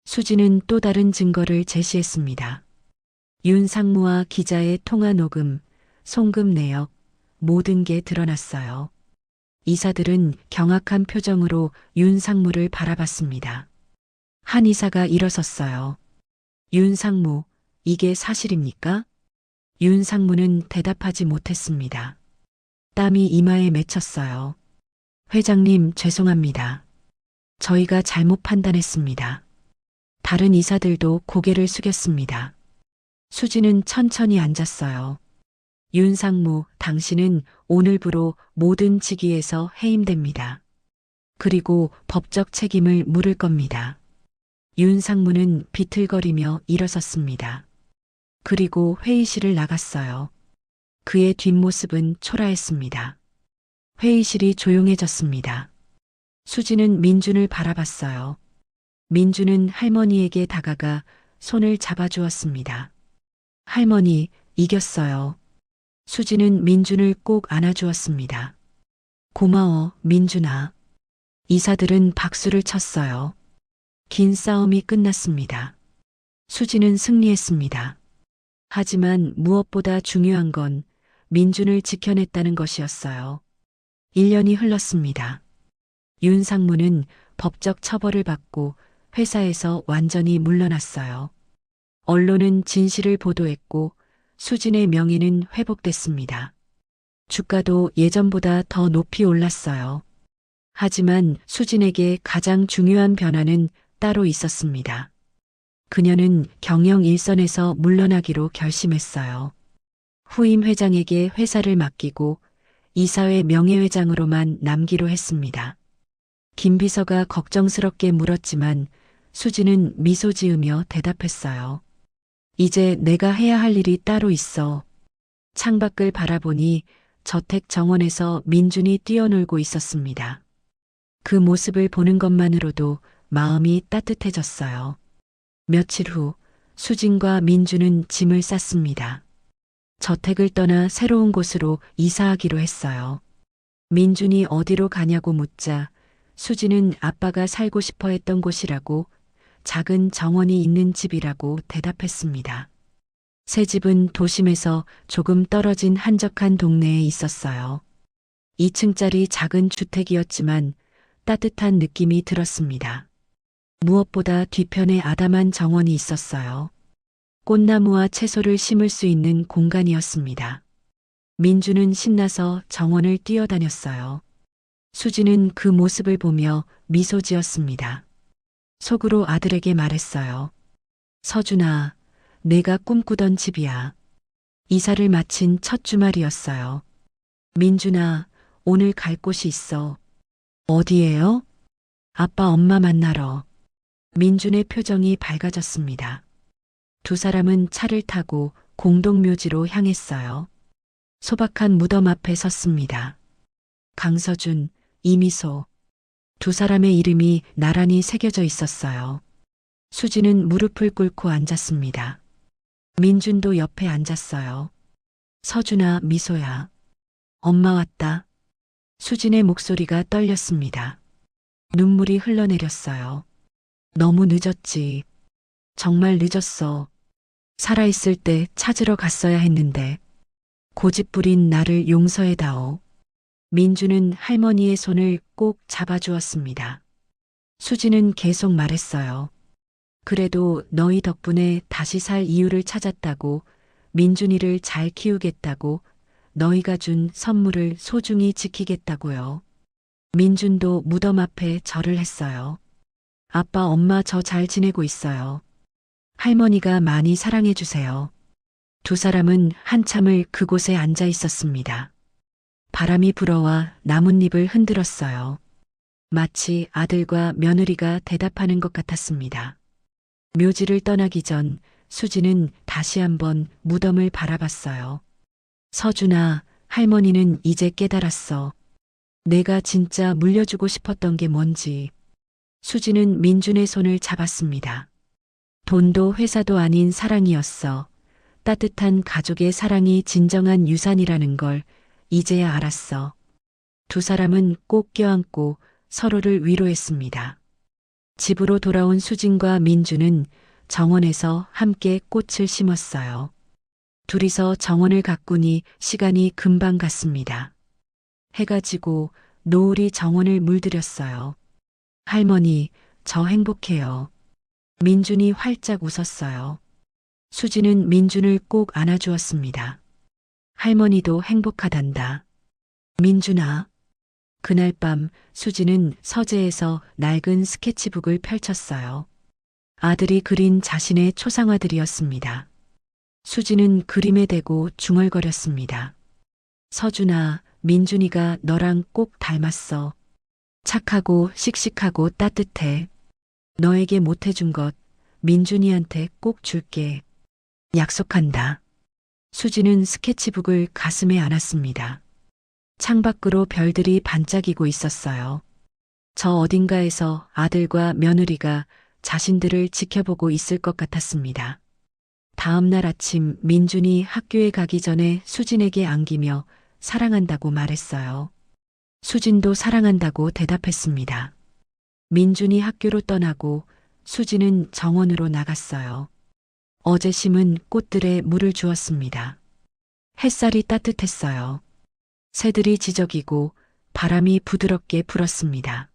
수지는 또 다른 증거를 제시했습니다. 윤상무와 기자의 통화 녹음, 송금 내역, 모든 게 드러났어요. 이사들은 경악한 표정으로 윤상무를 바라봤습니다. 한 이사가 일어섰어요. 윤상무, 이게 사실입니까? 윤상무는 대답하지 못했습니다. 땀이 이마에 맺혔어요. 회장님, 죄송합니다. 저희가 잘못 판단했습니다. 다른 이사들도 고개를 숙였습니다. 수지는 천천히 앉았어요. 윤상무, 당신은 오늘부로 모든 직위에서 해임됩니다. 그리고 법적 책임을 물을 겁니다. 윤상무는 비틀거리며 일어섰습니다. 그리고 회의실을 나갔어요. 그의 뒷모습은 초라했습니다. 회의실이 조용해졌습니다. 수지는 민준을 바라봤어요. 민준은 할머니에게 다가가 손을 잡아주었습니다. 할머니, 이겼어요. 수지는 민준을 꼭 안아주었습니다. 고마워, 민준아. 이사들은 박수를 쳤어요. 긴 싸움이 끝났습니다. 수지는 승리했습니다. 하지만 무엇보다 중요한 건 민준을 지켜냈다는 것이었어요. 1년이 흘렀습니다. 윤상무는 법적 처벌을 받고 회사에서 완전히 물러났어요. 언론은 진실을 보도했고 수진의 명예는 회복됐습니다. 주가도 예전보다 더 높이 올랐어요. 하지만 수진에게 가장 중요한 변화는 따로 있었습니다. 그녀는 경영 일선에서 물러나기로 결심했어요. 후임 회장에게 회사를 맡기고 이사회 명예회장으로만 남기로 했습니다. 김 비서가 걱정스럽게 물었지만 수진은 미소 지으며 대답했어요. 이제 내가 해야 할 일이 따로 있어. 창밖을 바라보니 저택 정원에서 민준이 뛰어놀고 있었습니다. 그 모습을 보는 것만으로도 마음이 따뜻해졌어요. 며칠 후 수진과 민준은 짐을 쌌습니다. 저택을 떠나 새로운 곳으로 이사하기로 했어요. 민준이 어디로 가냐고 묻자 수지는 아빠가 살고 싶어 했던 곳이라고 작은 정원이 있는 집이라고 대답했습니다. 새 집은 도심에서 조금 떨어진 한적한 동네에 있었어요. 2층짜리 작은 주택이었지만 따뜻한 느낌이 들었습니다. 무엇보다 뒤편에 아담한 정원이 있었어요. 꽃나무와 채소를 심을 수 있는 공간이었습니다. 민주는 신나서 정원을 뛰어다녔어요. 수지는 그 모습을 보며 미소 지었습니다. 속으로 아들에게 말했어요. 서준아, 내가 꿈꾸던 집이야. 이사를 마친 첫 주말이었어요. 민준아, 오늘 갈 곳이 있어. 어디예요? 아빠 엄마 만나러. 민준의 표정이 밝아졌습니다. 두 사람은 차를 타고 공동묘지로 향했어요. 소박한 무덤 앞에 섰습니다. 강서준, 이미소. 두 사람의 이름이 나란히 새겨져 있었어요. 수지는 무릎을 꿇고 앉았습니다. 민준도 옆에 앉았어요. 서준아, 미소야. 엄마 왔다. 수진의 목소리가 떨렸습니다. 눈물이 흘러내렸어요. 너무 늦었지. 정말 늦었어. 살아있을 때 찾으러 갔어야 했는데. 고집부린 나를 용서해다오. 민주는 할머니의 손을 꼭 잡아주었습니다. 수지는 계속 말했어요. 그래도 너희 덕분에 다시 살 이유를 찾았다고, 민준이를 잘 키우겠다고, 너희가 준 선물을 소중히 지키겠다고요. 민준도 무덤 앞에 절을 했어요. 아빠, 엄마 저 잘 지내고 있어요. 할머니가 많이 사랑해 주세요. 두 사람은 한참을 그곳에 앉아 있었습니다. 바람이 불어와 나뭇잎을 흔들었어요. 마치 아들과 며느리가 대답하는 것 같았습니다. 묘지를 떠나기 전 수지는 다시 한번 무덤을 바라봤어요. 서준아, 할머니는 이제 깨달았어. 내가 진짜 물려주고 싶었던 게 뭔지. 수지는 민준의 손을 잡았습니다. 돈도 회사도 아닌 사랑이었어. 따뜻한 가족의 사랑이 진정한 유산이라는 걸 이제야 알았어. 두 사람은 꼭 껴안고 서로를 위로했습니다. 집으로 돌아온 수진과 민주는 정원에서 함께 꽃을 심었어요. 둘이서 정원을 가꾸니 시간이 금방 갔습니다. 해가 지고 노을이 정원을 물들였어요. 할머니, 저 행복해요. 민준이 활짝 웃었어요. 수지는 민준을 꼭 안아주었습니다. 할머니도 행복하단다. 민준아. 그날 밤 수지는 서재에서 낡은 스케치북을 펼쳤어요. 아들이 그린 자신의 초상화들이었습니다. 수지는 그림에 대고 중얼거렸습니다. 서준아, 민준이가 너랑 꼭 닮았어. 착하고 씩씩하고 따뜻해. 너에게 못해준 것 민준이한테 꼭 줄게. 약속한다. 수지는 스케치북을 가슴에 안았습니다. 창밖으로 별들이 반짝이고 있었어요. 저 어딘가에서 아들과 며느리가 자신들을 지켜보고 있을 것 같았습니다. 다음 날 아침 민준이 학교에 가기 전에 수진에게 안기며 사랑한다고 말했어요. 수진도 사랑한다고 대답했습니다. 민준이 학교로 떠나고 수진은 정원으로 나갔어요. 어제 심은 꽃들에 물을 주었습니다. 햇살이 따뜻했어요. 새들이 지저귀고 바람이 부드럽게 불었습니다.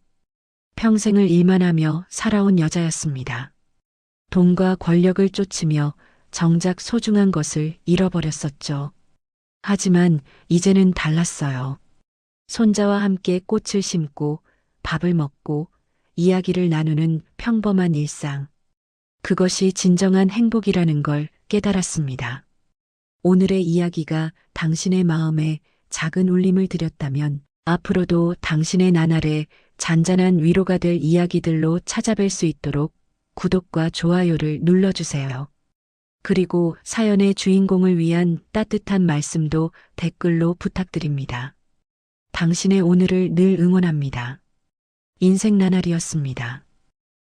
평생을 일만 하며 살아온 여자였습니다. 돈과 권력을 쫓으며 정작 소중한 것을 잃어버렸었죠. 하지만 이제는 달랐어요. 손자와 함께 꽃을 심고 밥을 먹고 이야기를 나누는 평범한 일상. 그것이 진정한 행복이라는 걸 깨달았습니다. 오늘의 이야기가 당신의 마음에 작은 울림을 드렸다면 앞으로도 당신의 나날에 잔잔한 위로가 될 이야기들로 찾아뵐 수 있도록 구독과 좋아요를 눌러주세요. 그리고 사연의 주인공을 위한 따뜻한 말씀도 댓글로 부탁드립니다. 당신의 오늘을 늘 응원합니다. 인생 나날이었습니다.